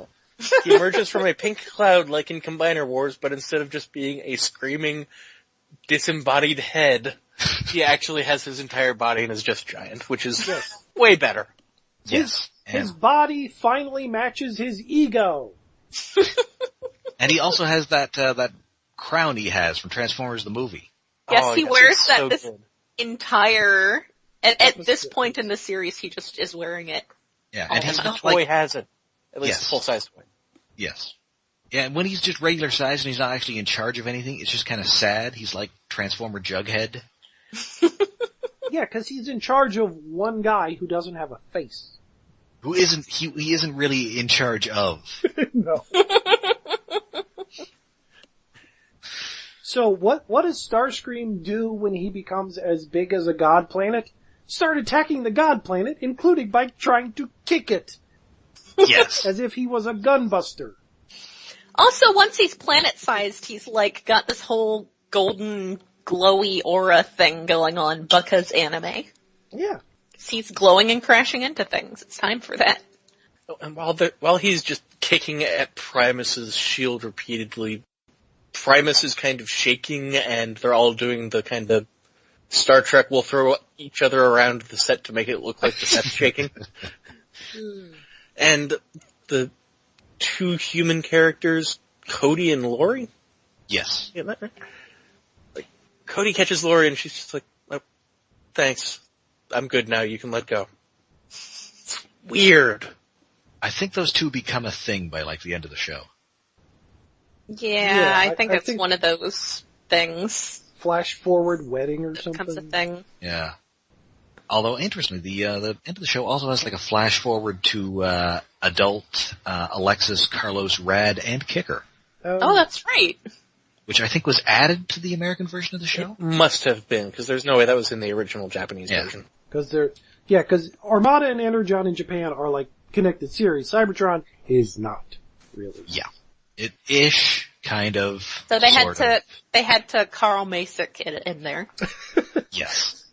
Speaker 3: He emerges from a pink cloud like in Combiner Wars, but instead of just being a screaming, disembodied head, he actually has his entire body and is just giant, which is way better.
Speaker 1: Yes.
Speaker 4: His body finally matches his ego.
Speaker 1: And he also has that crown he has from Transformers the movie.
Speaker 2: Yes, he wears
Speaker 3: it's
Speaker 2: that
Speaker 3: so
Speaker 2: this
Speaker 3: good.
Speaker 2: entire... At this point in the series, he just is wearing it.
Speaker 1: Yeah, and he's
Speaker 3: The
Speaker 1: not
Speaker 3: toy
Speaker 1: like...
Speaker 3: has it. At least
Speaker 1: Yes.
Speaker 3: a full-size toy.
Speaker 1: Yes. Yeah, and when he's just regular size and he's not actually in charge of anything, it's just kind of sad. He's like Transformer Jughead.
Speaker 4: Yeah, cause he's in charge of one guy who doesn't have a face.
Speaker 1: Who isn't, he isn't really in charge of.
Speaker 4: No. So what does Starscream do when he becomes as big as a god planet? Start attacking the god planet, including by trying to kick it.
Speaker 1: Yes.
Speaker 4: As if he was a gunbuster.
Speaker 2: Also, once he's planet-sized, he's like got this whole golden, glowy aura thing going on because anime.
Speaker 4: Yeah.
Speaker 2: He's glowing and crashing into things. It's time for that.
Speaker 3: Oh, and while he's just kicking at Primus's shield repeatedly, Primus is kind of shaking, and they're all doing the kind of Star Trek will throw each other around the set to make it look like the set's shaking. And the two human characters, Cody and Lori?
Speaker 1: Yes.
Speaker 3: Yeah, that right? Like, Cody catches Lori and she's just like, oh, thanks. I'm good now, you can let go. It's weird.
Speaker 1: I think those two become a thing by like the end of the show.
Speaker 2: Yeah, I think
Speaker 4: I
Speaker 2: it's
Speaker 4: think-
Speaker 2: one of those things
Speaker 4: Flash forward wedding or
Speaker 2: that
Speaker 4: something.
Speaker 2: becomes a thing.
Speaker 1: Yeah. Although, interestingly, the end of the show also has like a flash forward to, adult, Alexis, Carlos, Rad, and Kicker.
Speaker 2: Oh, that's right.
Speaker 1: Which I think was added to the American version of the show.
Speaker 3: Must have been, because there's no way that was in the original Japanese version.
Speaker 4: Cause cause Armada and Energon in Japan are like connected series. Cybertron is not, really.
Speaker 1: Yeah. It-ish, kind of.
Speaker 2: So they
Speaker 1: sort of.
Speaker 2: they had to Carl Masick it in there.
Speaker 1: Yes.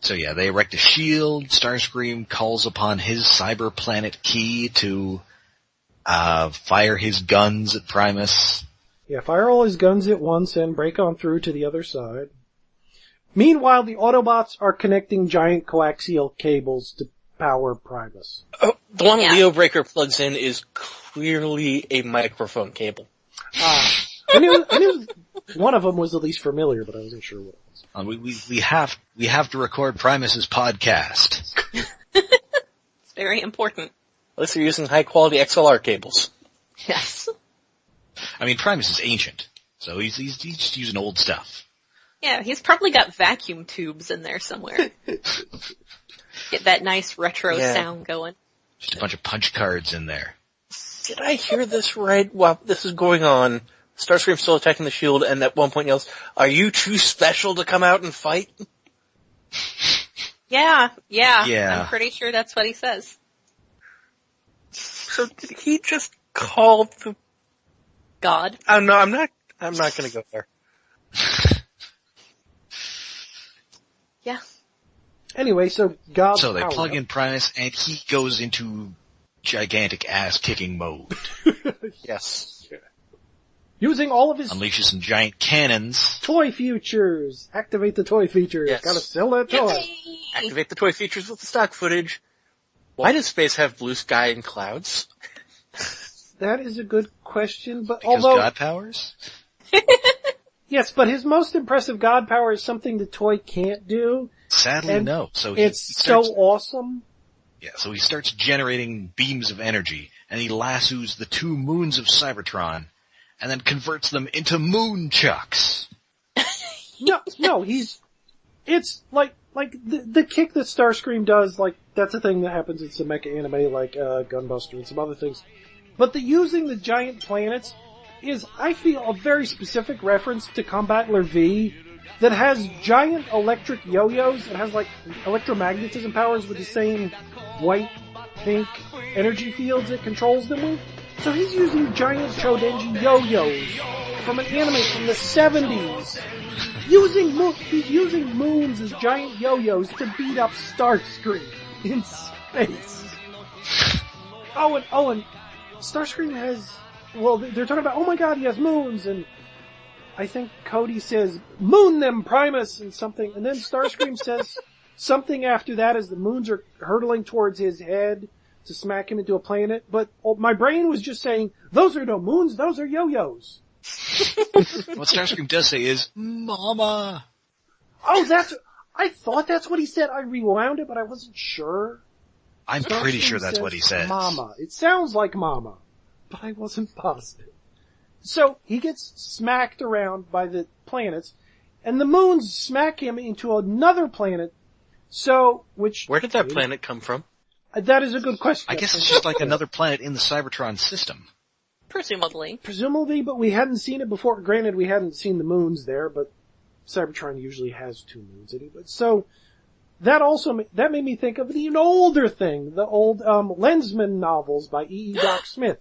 Speaker 1: So yeah, they erect a shield. Starscream calls upon his cyber planet key to fire his guns at Primus.
Speaker 4: Yeah, fire all his guns at once and break on through to the other side. Meanwhile, the Autobots are connecting giant coaxial cables to power Primus.
Speaker 3: Oh, the one
Speaker 2: Yeah.
Speaker 3: Leo Breaker plugs in is clearly a microphone cable.
Speaker 4: I knew one of them was at least familiar, but I wasn't sure what it was.
Speaker 1: We have to record Primus's podcast.
Speaker 2: It's very important.
Speaker 3: At least they're using high quality XLR cables.
Speaker 2: Yes.
Speaker 1: I mean, Primus is ancient. So he's just using old stuff.
Speaker 2: Yeah, he's probably got vacuum tubes in there somewhere. Get that nice retro sound going.
Speaker 1: Just a bunch of punch cards in there.
Speaker 3: Did I hear this right? While this is going on, Starscream's still attacking the shield, and at one point yells, "Are you too special to come out and fight?"
Speaker 2: Yeah.
Speaker 3: Yeah.
Speaker 2: I'm pretty sure that's what he says.
Speaker 3: So did he just call the
Speaker 2: God?
Speaker 3: Oh no, I'm not gonna go there.
Speaker 2: Yeah.
Speaker 4: Anyway, so God.
Speaker 1: So they plug in Primus, and he goes into gigantic ass-kicking mode.
Speaker 3: Yes.
Speaker 4: Using all of his
Speaker 1: Unleashes some giant cannons.
Speaker 4: toy features. Activate the toy features.
Speaker 3: Yes.
Speaker 4: Gotta sell that toy.
Speaker 3: Activate the toy features with the stock footage. Why does space have blue sky and clouds?
Speaker 4: That is a good question, but
Speaker 1: Because
Speaker 4: although
Speaker 1: God powers?
Speaker 4: yes, but his most impressive God power is something the toy can't do.
Speaker 1: Sadly,
Speaker 4: And
Speaker 1: no. So
Speaker 4: it's so awesome.
Speaker 1: Yeah, so he starts generating beams of energy, and he lassos the 2 moons of Cybertron, and then converts them into moon chucks.
Speaker 4: No, it's like the kick that Starscream does, like, that's a thing that happens in some mecha anime like, Gunbuster and some other things. But using the giant planets is, I feel, a very specific reference to Combattler V that has giant electric yo-yos and has, like, electromagnetism powers with the same white, pink energy fields it controls them with. So he's using giant Chodenji yo-yos from an anime from the 70s. He's using moons as giant yo-yos to beat up Starscream in space. Oh, and Starscream has, well, they're talking about, oh my god, he has moons, and I think Cody says, moon them, Primus, and something, and then Starscream says something after that as the moons are hurtling towards his head to smack him into a planet, but my brain was just saying, those are no moons, those are yo-yos.
Speaker 1: What Starscream does say is, Mama!
Speaker 4: Oh, I thought that's what he said. I rewound it, but I wasn't sure.
Speaker 1: I'm pretty sure that's what he says.
Speaker 4: Mama. It sounds like Mama, but I wasn't positive. So, he gets smacked around by the planets, and the moons smack him into another planet,
Speaker 3: Where did that planet come from?
Speaker 4: That is a good question.
Speaker 1: I guess it's just like another planet in the Cybertron system.
Speaker 2: Presumably,
Speaker 4: but we hadn't seen it before. Granted, we hadn't seen the moons there, but Cybertron usually has 2 moons anyway. So, that made me think of an older thing, the old, Lensman novels by E. Doc Smith.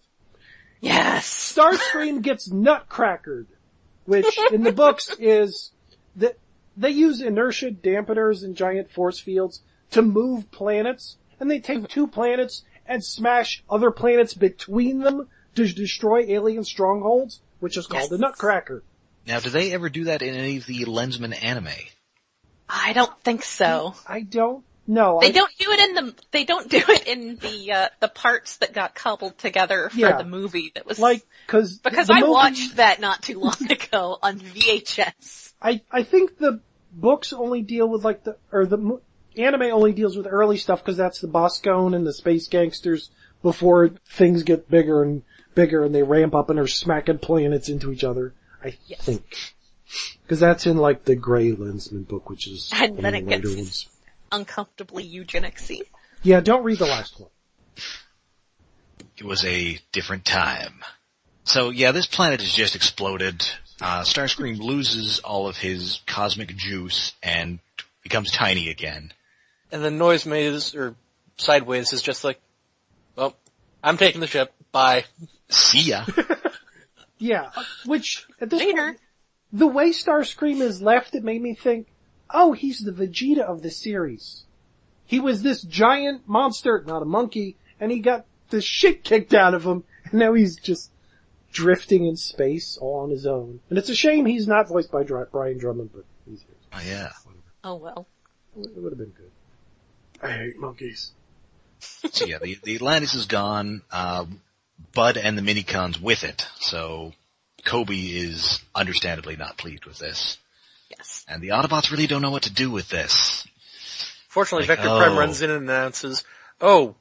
Speaker 2: Yes!
Speaker 4: Starscream gets nutcrackered, which in the books is that they use inertia dampeners and giant force fields to move planets, and they take 2 planets and smash other planets between them to destroy alien strongholds, which is called the Nutcracker.
Speaker 1: Now, do they ever do that in any of the Lensman anime?
Speaker 2: I don't think so.
Speaker 4: I don't know.
Speaker 2: They don't do it in the parts that got cobbled together for the movie that was because I watched that not too long ago on VHS.
Speaker 4: I think the books only deal with the anime only deals with early stuff because that's the Boscone and the space gangsters before things get bigger and they ramp up and are smacking planets into each other. I think. Because that's in the Gray Lensman book, which is
Speaker 2: and then it gets
Speaker 4: ones.
Speaker 2: Uncomfortably eugenicsy.
Speaker 4: Yeah, don't read the last one.
Speaker 1: It was a different time. So yeah, this planet has just exploded. Starscream loses all of his cosmic juice and becomes tiny again.
Speaker 3: And the noise maze, or sideways, is just like, well, I'm taking the ship, bye.
Speaker 1: See ya.
Speaker 4: Yeah, which, at this point, the way Starscream is left, it made me think, oh, he's the Vegeta of the series. He was this giant monster, not a monkey, and he got the shit kicked out of him, and now he's just drifting in space all on his own. And it's a shame he's not voiced by Brian Drummond, but he's here.
Speaker 1: Oh yeah.
Speaker 2: Oh well.
Speaker 4: It would have been good. I hate monkeys.
Speaker 1: So yeah, the Atlantis is gone, Bud and the Minicons with it, so Kobe is understandably not pleased with this.
Speaker 2: Yes.
Speaker 1: And the Autobots really don't know what to do with this.
Speaker 3: Fortunately, Vector Prime runs in and announces, oh,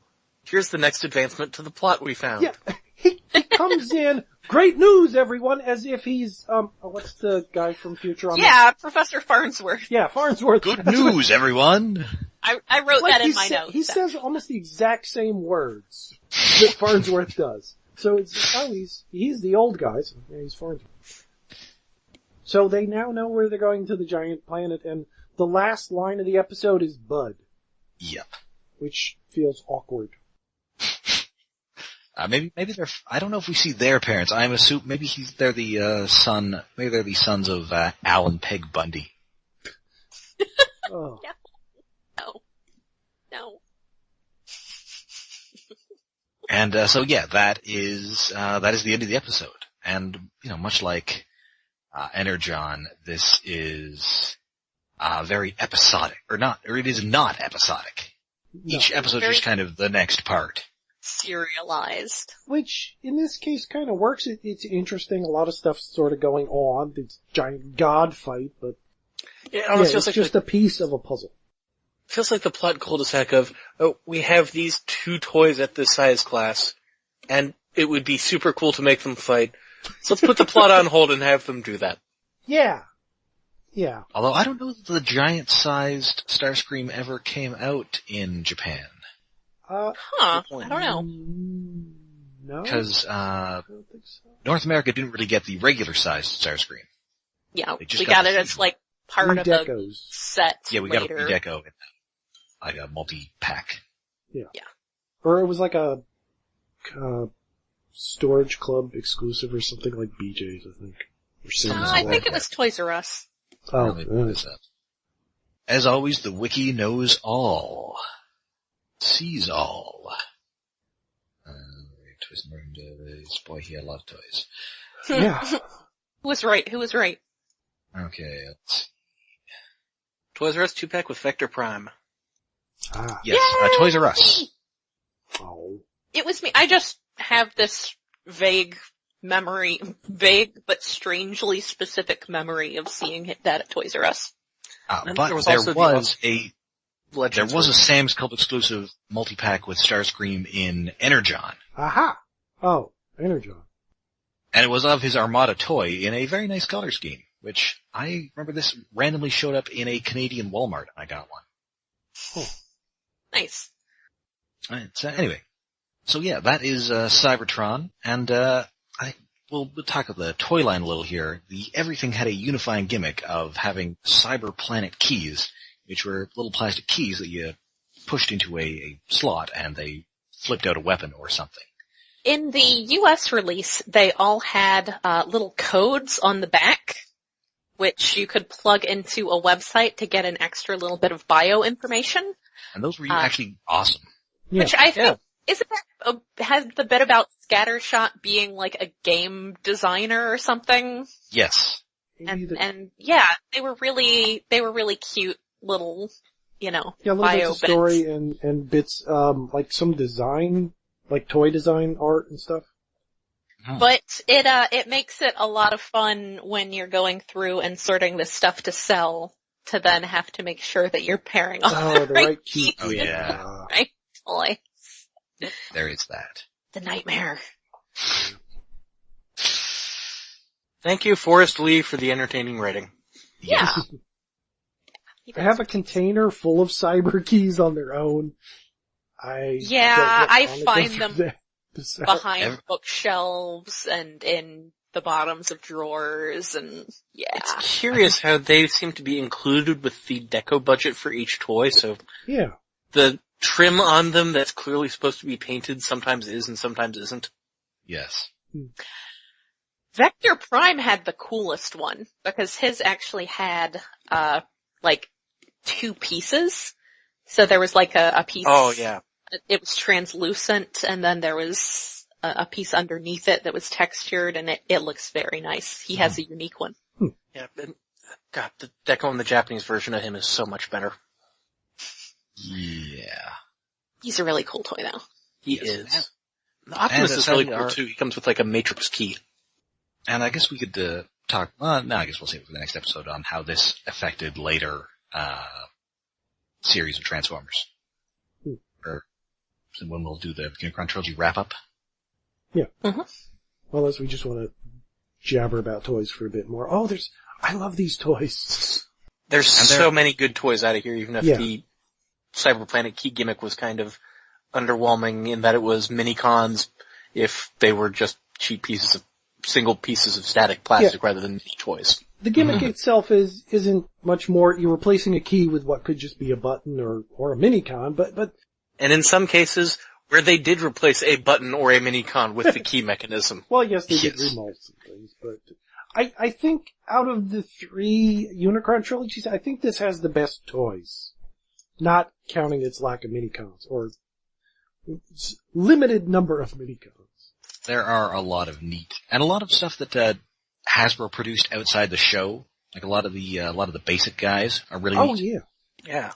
Speaker 3: here's the next advancement to the plot we found.
Speaker 4: Yeah, He comes in, great news, everyone, as if he's, what's the guy from Futurama?
Speaker 2: Yeah, Professor Farnsworth.
Speaker 4: Yeah, Farnsworth.
Speaker 1: Good news, everyone!
Speaker 2: I wrote that in my notes.
Speaker 4: He says almost the exact same words that Farnsworth does. So it's, he's the old guy, so yeah, he's Farnsworth. So they now know where they're going to the giant planet, and the last line of the episode is Bud.
Speaker 1: Yep.
Speaker 4: Which feels awkward.
Speaker 1: Maybe they're, I don't know if we see their parents. I'm assuming, maybe they're the sons of, Al and Peg Bundy.
Speaker 4: Oh.
Speaker 2: No.
Speaker 1: And, so yeah, that is the end of the episode. And, much like, Energon, this is, very episodic, or it is not episodic.
Speaker 4: No.
Speaker 1: Each episode is kind of the next part.
Speaker 2: Serialized.
Speaker 4: Which, in this case, kind of works. It's interesting. A lot of stuff's sort of going on. It's giant god fight, but it's just a piece of a puzzle.
Speaker 3: Feels like the plot cul-de-sac of, we have these two toys at this size class, and it would be super cool to make them fight. So let's put the plot on hold and have them do that.
Speaker 4: Yeah.
Speaker 1: Although I don't know that the giant-sized Starscream ever came out in Japan.
Speaker 2: I don't know.
Speaker 4: No.
Speaker 1: Because,
Speaker 4: I don't think so.
Speaker 1: North America didn't really get the regular-sized Starscream.
Speaker 2: Yeah,
Speaker 1: They
Speaker 2: we got it as like part of the set.
Speaker 1: Yeah, we
Speaker 2: later.
Speaker 1: got a redeco, like a multi-pack.
Speaker 4: Yeah. Or it was like a storage club exclusive or something like BJ's, I think.
Speaker 2: I think it was Toys R Us.
Speaker 4: Oh,
Speaker 1: this up. As always, the wiki knows all. Sees all. Toys Toys. Boy, he had a lot of toys.
Speaker 4: Yeah.
Speaker 2: Who was right?
Speaker 1: Okay, let's see.
Speaker 3: Toys R Us 2-pack with Vector Prime.
Speaker 4: Ah.
Speaker 1: Yes, Toys R Us.
Speaker 4: Oh.
Speaker 2: It was me. I just have this vague but strangely specific memory of seeing that at Toys R Us.
Speaker 1: But
Speaker 3: there was a
Speaker 1: Sam's Club exclusive multi-pack with Starscream in Energon.
Speaker 4: Aha! Oh, Energon.
Speaker 1: And it was of his Armada toy in a very nice color scheme, which I remember this randomly showed up in a Canadian Walmart and I got one.
Speaker 4: Oh.
Speaker 2: Nice.
Speaker 1: Alright, so anyway. So yeah, that is, Cybertron, and, we'll talk of the toy line a little here. Everything had a unifying gimmick of having cyber planet keys, which were little plastic keys that you pushed into a slot and they flipped out a weapon or something.
Speaker 2: In the US release, they all had little codes on the back, which you could plug into a website to get an extra little bit of bio information.
Speaker 1: And those were actually awesome.
Speaker 4: Yeah.
Speaker 2: Which I think, isn't that, has the bit about Scattershot being like a game designer or something?
Speaker 1: Yes.
Speaker 2: And yeah, they were really cute little,
Speaker 4: little
Speaker 2: bio
Speaker 4: bits of story and bits, like some design, like toy design art and stuff.
Speaker 2: But it makes it a lot of fun when you're going through and sorting this stuff to sell to then have to make sure that you're pairing all
Speaker 4: the right key.
Speaker 1: Oh yeah.
Speaker 2: Right toy.
Speaker 1: There is that.
Speaker 2: The nightmare.
Speaker 3: Thank you, Forrest Lee, for the entertaining writing.
Speaker 2: Yeah.
Speaker 4: I have a container full of cyber keys on their own. I
Speaker 2: find them behind bookshelves and in the bottoms of drawers and
Speaker 3: It's curious how they seem to be included with the deco budget for each toy, so the trim on them that's clearly supposed to be painted sometimes is and sometimes isn't.
Speaker 1: Yes.
Speaker 2: Vector Prime had the coolest one because his actually had like two pieces. So there was like a piece.
Speaker 3: Oh yeah.
Speaker 2: It was translucent and then there was a piece underneath it that was textured and it looks very nice. He has a unique one.
Speaker 3: Yeah, and God, the deco in the Japanese version of him is so much better.
Speaker 1: Yeah.
Speaker 2: He's a really cool toy though.
Speaker 3: He is. The Optimus is really cool too. He comes with like a matrix key.
Speaker 1: And I guess we could talk, I guess we'll save it for the next episode on how this affected later series of Transformers. Or when we'll do the Gigantron trilogy wrap-up.
Speaker 4: Yeah.
Speaker 2: Mm-hmm.
Speaker 4: Unless we just want to jabber about toys for a bit more. Oh, I love these toys.
Speaker 3: There's so many good toys out of here, even if the Cyberplanet Key gimmick was kind of underwhelming in that it was mini-cons if they were just cheap single pieces of static plastic rather than mini toys.
Speaker 4: The gimmick itself isn't much more. You're replacing a key with what could just be a button or a mini-con, but
Speaker 3: and in some cases where they did replace a button or a mini-con with the key mechanism.
Speaker 4: Well, yes, they did remolds and things, but I think out of the 3 Unicron trilogies, I think this has the best toys. Not counting its lack of mini-cons, or limited number of mini-cons.
Speaker 1: There are a lot of neat, and a lot of stuff that Hasbro produced outside the show. Like a lot of the basic guys are really neat.
Speaker 4: Oh, yeah.
Speaker 3: Yeah.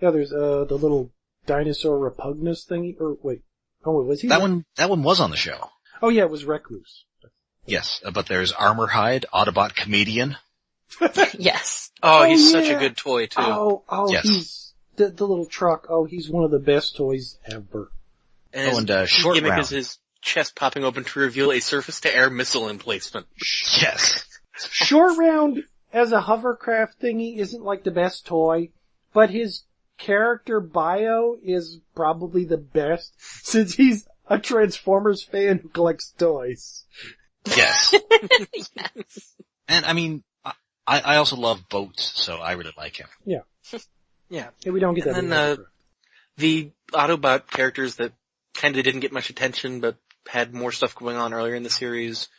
Speaker 4: Yeah, there's the little dinosaur Repugnus thingy, or wait. Oh, was he?
Speaker 1: That one was on the show.
Speaker 4: Oh yeah, it was Recluse.
Speaker 1: Yes, but there's Armorhide, Autobot Comedian.
Speaker 2: Yes.
Speaker 3: Oh, he's such a good toy too.
Speaker 4: Oh,
Speaker 1: yes.
Speaker 4: He's the little truck. Oh, he's one of the best toys ever.
Speaker 3: And his
Speaker 1: Short
Speaker 3: gimmick
Speaker 1: Round.
Speaker 3: is his chest popping open to reveal a surface-to-air missile emplacement.
Speaker 1: Yes.
Speaker 4: Short Round as a hovercraft thingy isn't like the best toy, but his character bio is probably the best since he's a Transformers fan who collects toys.
Speaker 1: Yes.
Speaker 2: Yes.
Speaker 1: And I mean, I also love boats, so I really like him.
Speaker 4: Yeah.
Speaker 3: Yeah.
Speaker 4: Yeah, we don't get that.
Speaker 3: And then, the Autobot characters that kinda didn't get much attention, but had more stuff going on earlier in the series.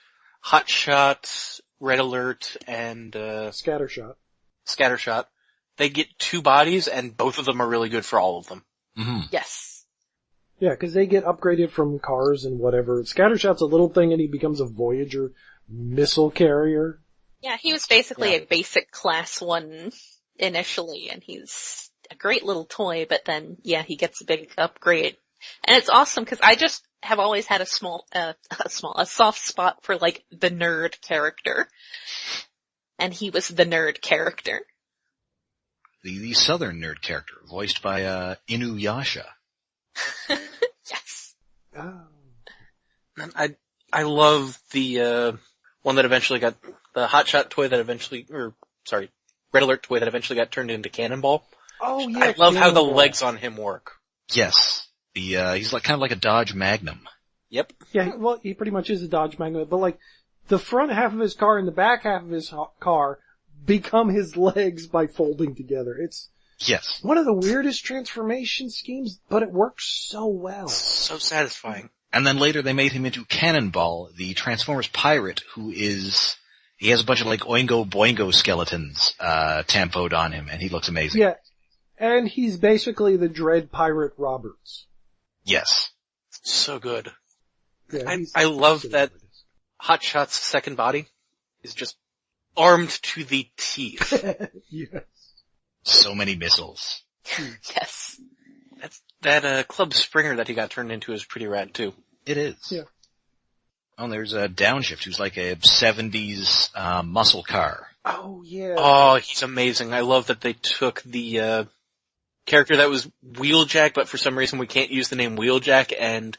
Speaker 3: Hotshot, Red Alert, and, Scattershot. They get 2 bodies, and both of them are really good for all of them.
Speaker 1: Mm-hmm.
Speaker 2: Yes.
Speaker 4: Yeah, because they get upgraded from cars and whatever. Scattershot's a little thing and he becomes a Voyager missile carrier.
Speaker 2: Yeah, he was basically a basic class 1 initially, and he's a great little toy, but then, he gets a big upgrade. And it's awesome because I just have always had a soft spot for like the nerd character. And he was the nerd character.
Speaker 1: The southern nerd character, voiced by Inuyasha.
Speaker 2: Yes.
Speaker 4: Oh.
Speaker 3: And I love the one that eventually got the Hotshot toy that Red Alert toy that eventually got turned into Cannonball.
Speaker 4: Oh yeah.
Speaker 3: I love how the legs on him work.
Speaker 1: Yes. He's kind of like a Dodge Magnum.
Speaker 3: Yep.
Speaker 4: Yeah, well, he pretty much is a Dodge Magnum, but like, the front half of his car and the back half of his car become his legs by folding together. It's
Speaker 1: Yes.
Speaker 4: one of the weirdest transformation schemes, but it works so well.
Speaker 3: So satisfying.
Speaker 1: And then later they made him into Cannonball, the Transformers pirate, he has a bunch of like Oingo Boingo skeletons, tampoed on him, and he looks amazing.
Speaker 4: Yeah. And he's basically the Dread Pirate Roberts.
Speaker 1: Yes.
Speaker 3: So good.
Speaker 4: Yeah,
Speaker 3: I love that Hotshot's second body is just armed to the teeth.
Speaker 4: Yes.
Speaker 1: So many missiles.
Speaker 2: Yes.
Speaker 3: That Club Springer that he got turned into is pretty rad too.
Speaker 1: It is.
Speaker 4: Yeah.
Speaker 1: Oh, and there's a Downshift who's like a 70s, muscle car.
Speaker 4: Oh yeah.
Speaker 3: Oh, he's amazing. I love that they took the, character that was Wheeljack, but for some reason we can't use the name Wheeljack, and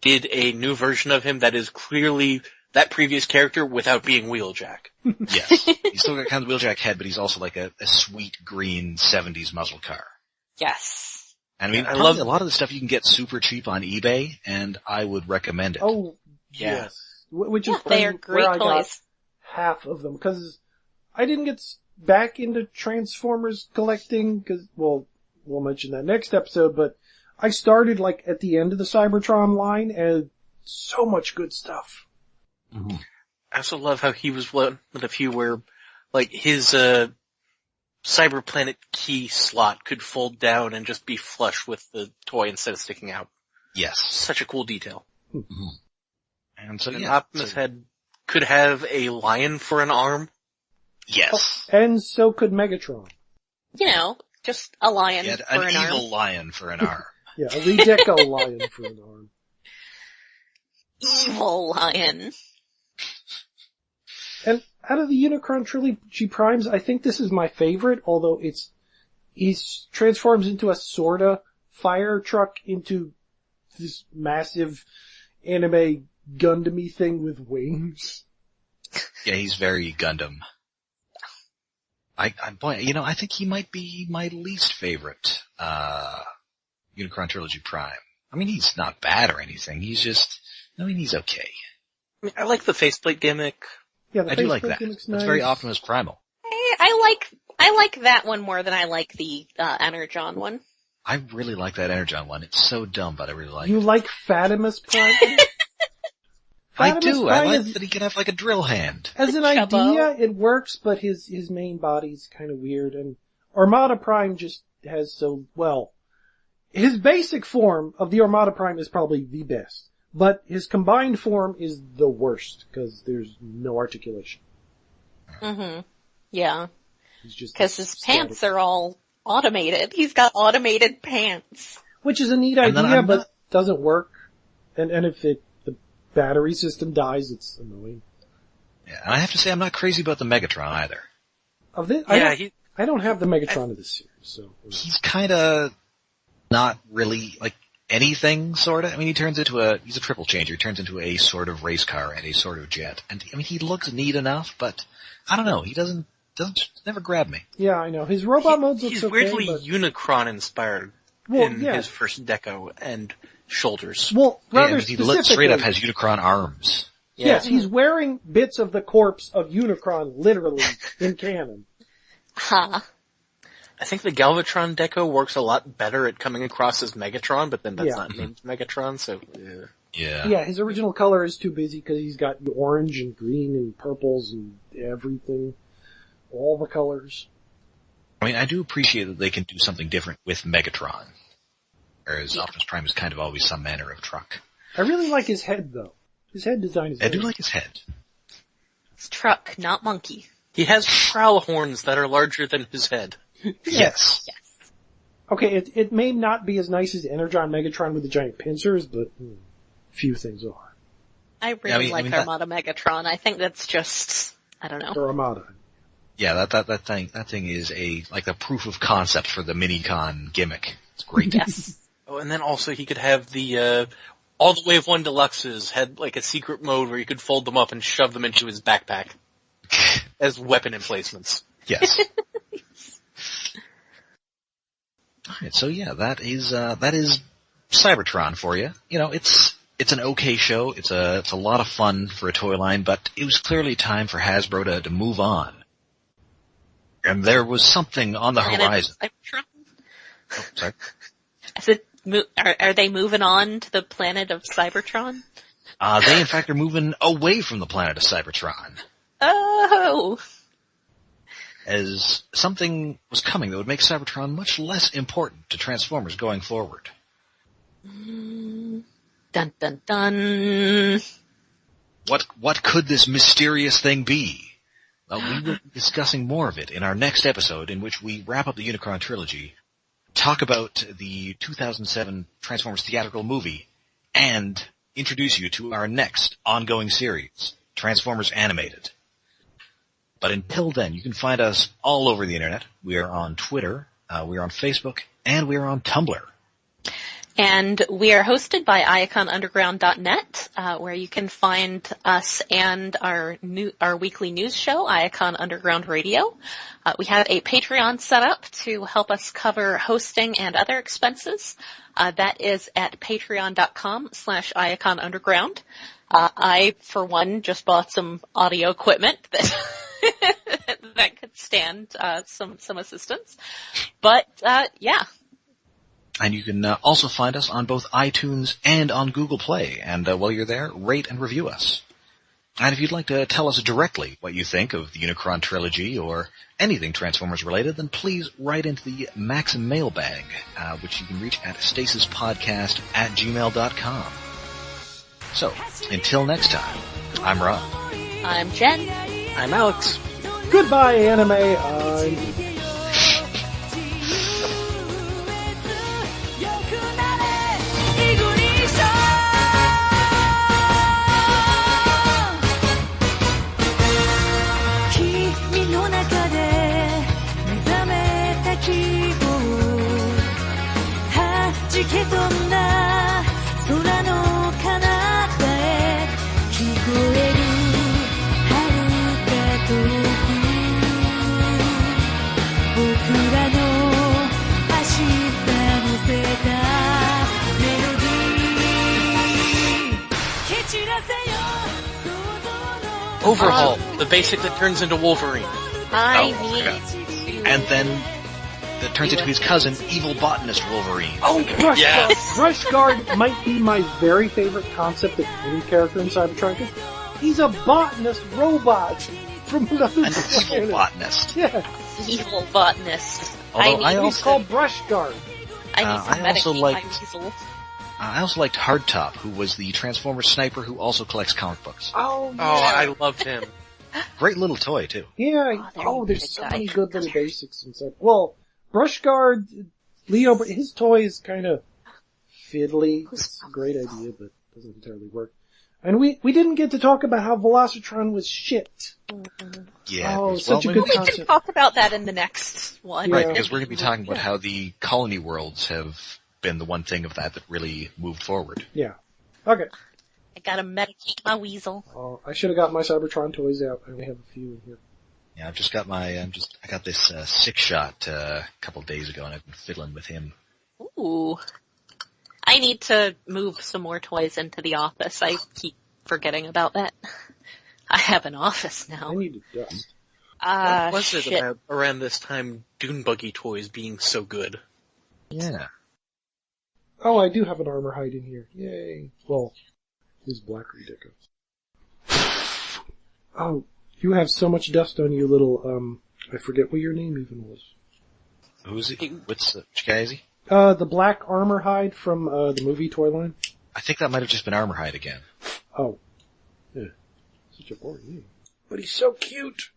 Speaker 3: did a new version of him that is clearly that previous character without being Wheeljack.
Speaker 1: Yes. He's still got kind of the Wheeljack head, but he's also like a sweet green 70s muscle car.
Speaker 2: Yes.
Speaker 1: And I mean,
Speaker 3: I
Speaker 1: probably
Speaker 3: love
Speaker 1: a lot of the stuff you can get super cheap on eBay, and I would recommend it.
Speaker 4: Oh,
Speaker 3: Yeah.
Speaker 4: yes. Which is
Speaker 2: they are
Speaker 4: where
Speaker 2: great
Speaker 4: I got
Speaker 2: toys.
Speaker 4: half of them, because I didn't get back into Transformers collecting, because, well, we'll mention that next episode, but I started like at the end of the Cybertron line, and so much good stuff.
Speaker 1: Mm-hmm.
Speaker 3: I also love how he was one of the few where, like, his, Cyberplanet key slot could fold down and just be flush with the toy instead of sticking out.
Speaker 1: Yes.
Speaker 3: Such a cool detail.
Speaker 1: Mm-hmm. And so,
Speaker 3: And
Speaker 1: yeah.
Speaker 3: Optimus could have a lion for an arm.
Speaker 1: Yes.
Speaker 4: And so could Megatron.
Speaker 2: You know, just a lion
Speaker 1: He had
Speaker 2: for
Speaker 1: an
Speaker 2: an
Speaker 1: evil
Speaker 2: arm.
Speaker 1: lion for an arm.
Speaker 4: Yeah, a Redeco lion for an arm.
Speaker 2: Evil lion.
Speaker 4: And out of the Unicron Trilogy Primes, I think this is my favorite, although he transforms into a sorta fire truck into this massive anime Gundam-y thing with wings.
Speaker 1: Yeah, he's very Gundam. I think he might be my least favorite, Unicron Trilogy Prime. I mean, he's not bad or anything. He's okay.
Speaker 3: I mean, I like the faceplate gimmick.
Speaker 4: Yeah, the
Speaker 1: I do like that.
Speaker 4: gimmick's
Speaker 1: It's
Speaker 4: nice.
Speaker 1: very Optimus Primal.
Speaker 2: I like that one more than I like the Energon one.
Speaker 1: I really like that Energon one. It's so dumb, but I really like
Speaker 4: You
Speaker 1: it.
Speaker 4: like Fatimus Prime?
Speaker 1: I do. I
Speaker 4: Prime
Speaker 1: like
Speaker 4: is-
Speaker 1: that he can have like a drill hand.
Speaker 4: As an
Speaker 2: Chubbo.
Speaker 4: idea, it works, but his main body's kind of weird, and Armada Prime just has his basic form of the Armada Prime is probably the best, but his combined form is the worst, because there's no articulation.
Speaker 2: Mm-hmm. Yeah.
Speaker 4: He's just
Speaker 2: Because his
Speaker 4: static.
Speaker 2: pants are all automated. He's got automated pants.
Speaker 4: Which is a neat
Speaker 1: And then
Speaker 4: idea,
Speaker 1: I'm
Speaker 4: but
Speaker 1: not-
Speaker 4: doesn't work. And if the battery system dies, it's annoying.
Speaker 1: Yeah, and I have to say I'm not crazy about the Megatron either.
Speaker 4: Of this,
Speaker 3: Yeah,
Speaker 4: I don't have the Megatron of this series, so.
Speaker 1: He's kinda not really like anything, sorta. I mean, he's a triple changer. He turns into a sort of race car and a sort of jet. And I mean, he looks neat enough, but I don't know. He doesn't never grab me.
Speaker 4: Yeah, I know. His robot modes looks
Speaker 3: He's
Speaker 4: okay,
Speaker 3: weirdly
Speaker 4: but...
Speaker 3: Unicron inspired
Speaker 4: Well,
Speaker 3: in
Speaker 4: yeah.
Speaker 3: his first deco and shoulders.
Speaker 4: Well,
Speaker 1: Yeah,
Speaker 4: rather
Speaker 1: and he
Speaker 4: specifically...
Speaker 1: straight up has Unicron arms.
Speaker 4: Yes, he's wearing bits of the corpse of Unicron, literally, in canon.
Speaker 2: Ha.
Speaker 3: I think the Galvatron deco works a lot better at coming across as Megatron, but then that's
Speaker 4: Yeah.
Speaker 3: not named Megatron, so
Speaker 1: Yeah.
Speaker 4: Yeah, his original color is too busy because he's got orange and green and purples and everything. All the colors.
Speaker 1: I mean, I do appreciate that they can do something different with Megatron. Whereas Optimus Prime is kind of always some manner of truck.
Speaker 4: I really like his head, though. His head design is
Speaker 1: I do
Speaker 4: very-
Speaker 1: like his head.
Speaker 2: It's truck, not monkey.
Speaker 3: he has prowl horns that are larger than his head.
Speaker 1: Yes.
Speaker 4: Okay, it may not be as nice as Energon Megatron with the giant pincers, but few things are.
Speaker 2: I really
Speaker 1: I mean,
Speaker 2: Armada Megatron. I think that's just, I don't know.
Speaker 4: Or Armada.
Speaker 1: Yeah, that thing is like the proof of concept for the Minicon gimmick. It's great.
Speaker 2: Yes.
Speaker 3: Oh, and then also he could have the, all the Wave 1 Deluxes had like a secret mode where you could fold them up and shove them into his backpack as weapon emplacements.
Speaker 1: Yes. Alright, so yeah, that is Cybertron for you. You know, it's an okay show. It's a lot of fun for a toy line, but it was clearly time for Hasbro to move on. And there was something on the horizon.
Speaker 2: Cybertron?
Speaker 1: Oh, sorry.
Speaker 2: I said, are they moving on to the planet of Cybertron?
Speaker 1: They in fact are moving away from the planet of Cybertron.
Speaker 2: Oh!
Speaker 1: As something was coming that would make Cybertron much less important to Transformers going forward.
Speaker 2: Dun dun dun.
Speaker 1: What could this mysterious thing be? Well, we will be discussing more of it in our next episode, in which we wrap up the Unicron trilogy, talk about the 2007 Transformers theatrical movie, and introduce you to our next ongoing series, Transformers Animated. But until then, you can find us all over the internet. We are on Twitter, we are on Facebook, and we are on Tumblr.
Speaker 2: And we are hosted by iaconunderground.net, where you can find us and our weekly news show, Iacon Underground Radio. We have a Patreon set up to help us cover hosting and other expenses. That is at patreon.com/iaconunderground. I, for one, just bought some audio equipment that that could stand some assistance. But yeah.
Speaker 1: And you can also find us on both iTunes and on Google Play. And while you're there, rate and review us. And if you'd like to tell us directly what you think of the Unicron trilogy or anything Transformers related, then please write into the Maxim mailbag, which you can reach at stasispodcast@gmail.com. So, until next time, I'm Rob.
Speaker 2: I'm Jen.
Speaker 3: I'm Alex.
Speaker 4: Goodbye, anime. I'm...
Speaker 3: Overhaul, the basic that turns into Wolverine.
Speaker 2: I
Speaker 1: Oh,
Speaker 2: need
Speaker 1: okay.
Speaker 2: to...
Speaker 1: And then that turns into his cousin, Evil Botanist Wolverine.
Speaker 4: Oh, Brush
Speaker 3: Yes.
Speaker 4: Guard! Brush Guard might be my very favorite concept of any character in Cybertron. He's a botanist robot from another
Speaker 1: An evil
Speaker 4: planet.
Speaker 1: botanist.
Speaker 4: Yeah,
Speaker 2: Evil botanist.
Speaker 1: Although I
Speaker 2: need
Speaker 4: he's
Speaker 1: also-
Speaker 4: called Brush Guard.
Speaker 2: I need
Speaker 1: I
Speaker 2: to
Speaker 1: also
Speaker 2: medicate
Speaker 1: liked-
Speaker 2: my weasel.
Speaker 1: I also liked Hardtop, who was the Transformers sniper who also collects comic books.
Speaker 4: Oh, yeah.
Speaker 3: Oh, I loved him.
Speaker 1: Great little toy, too.
Speaker 4: Yeah,
Speaker 2: Oh,
Speaker 4: there's
Speaker 2: big
Speaker 4: so
Speaker 2: guy.
Speaker 4: many good little basics and stuff. Well, Brush Guard, Leo, his toy is kind of fiddly. It's a great idea, but doesn't entirely work. And we didn't get to talk about how Velocitron was shit.
Speaker 1: Yeah.
Speaker 4: Oh,
Speaker 1: because-
Speaker 4: such a
Speaker 1: well,
Speaker 4: good
Speaker 2: We can
Speaker 4: concept.
Speaker 2: talk about that in the next one.
Speaker 1: Right,
Speaker 4: Yeah.
Speaker 1: because we're going to be talking about how the colony worlds have been the one thing of that really moved forward.
Speaker 4: Yeah. Okay.
Speaker 2: I gotta medicate my weasel.
Speaker 4: I should have got my Cybertron toys out. I only have a few in here.
Speaker 1: Yeah, I've just got I got this six shot a couple of days ago, and I've been fiddling with him.
Speaker 2: Ooh. I need to move some more toys into the office. I keep forgetting about that. I have an office
Speaker 4: I
Speaker 2: now.
Speaker 4: need to dust.
Speaker 3: What was it
Speaker 2: Shit.
Speaker 3: about around this time Dune Buggy toys being so good?
Speaker 1: Yeah.
Speaker 4: Oh, I do have an armor hide in here. Yay. Well, these black ridiculous. Oh, you have so much dust on you, little, I forget what your name even was.
Speaker 1: Who's it? Which guy is he?
Speaker 4: The black armor hide from, the movie toy line.
Speaker 1: I think that might have just been Armorhide again.
Speaker 4: Oh. Yeah. Such a boring name. But he's so cute.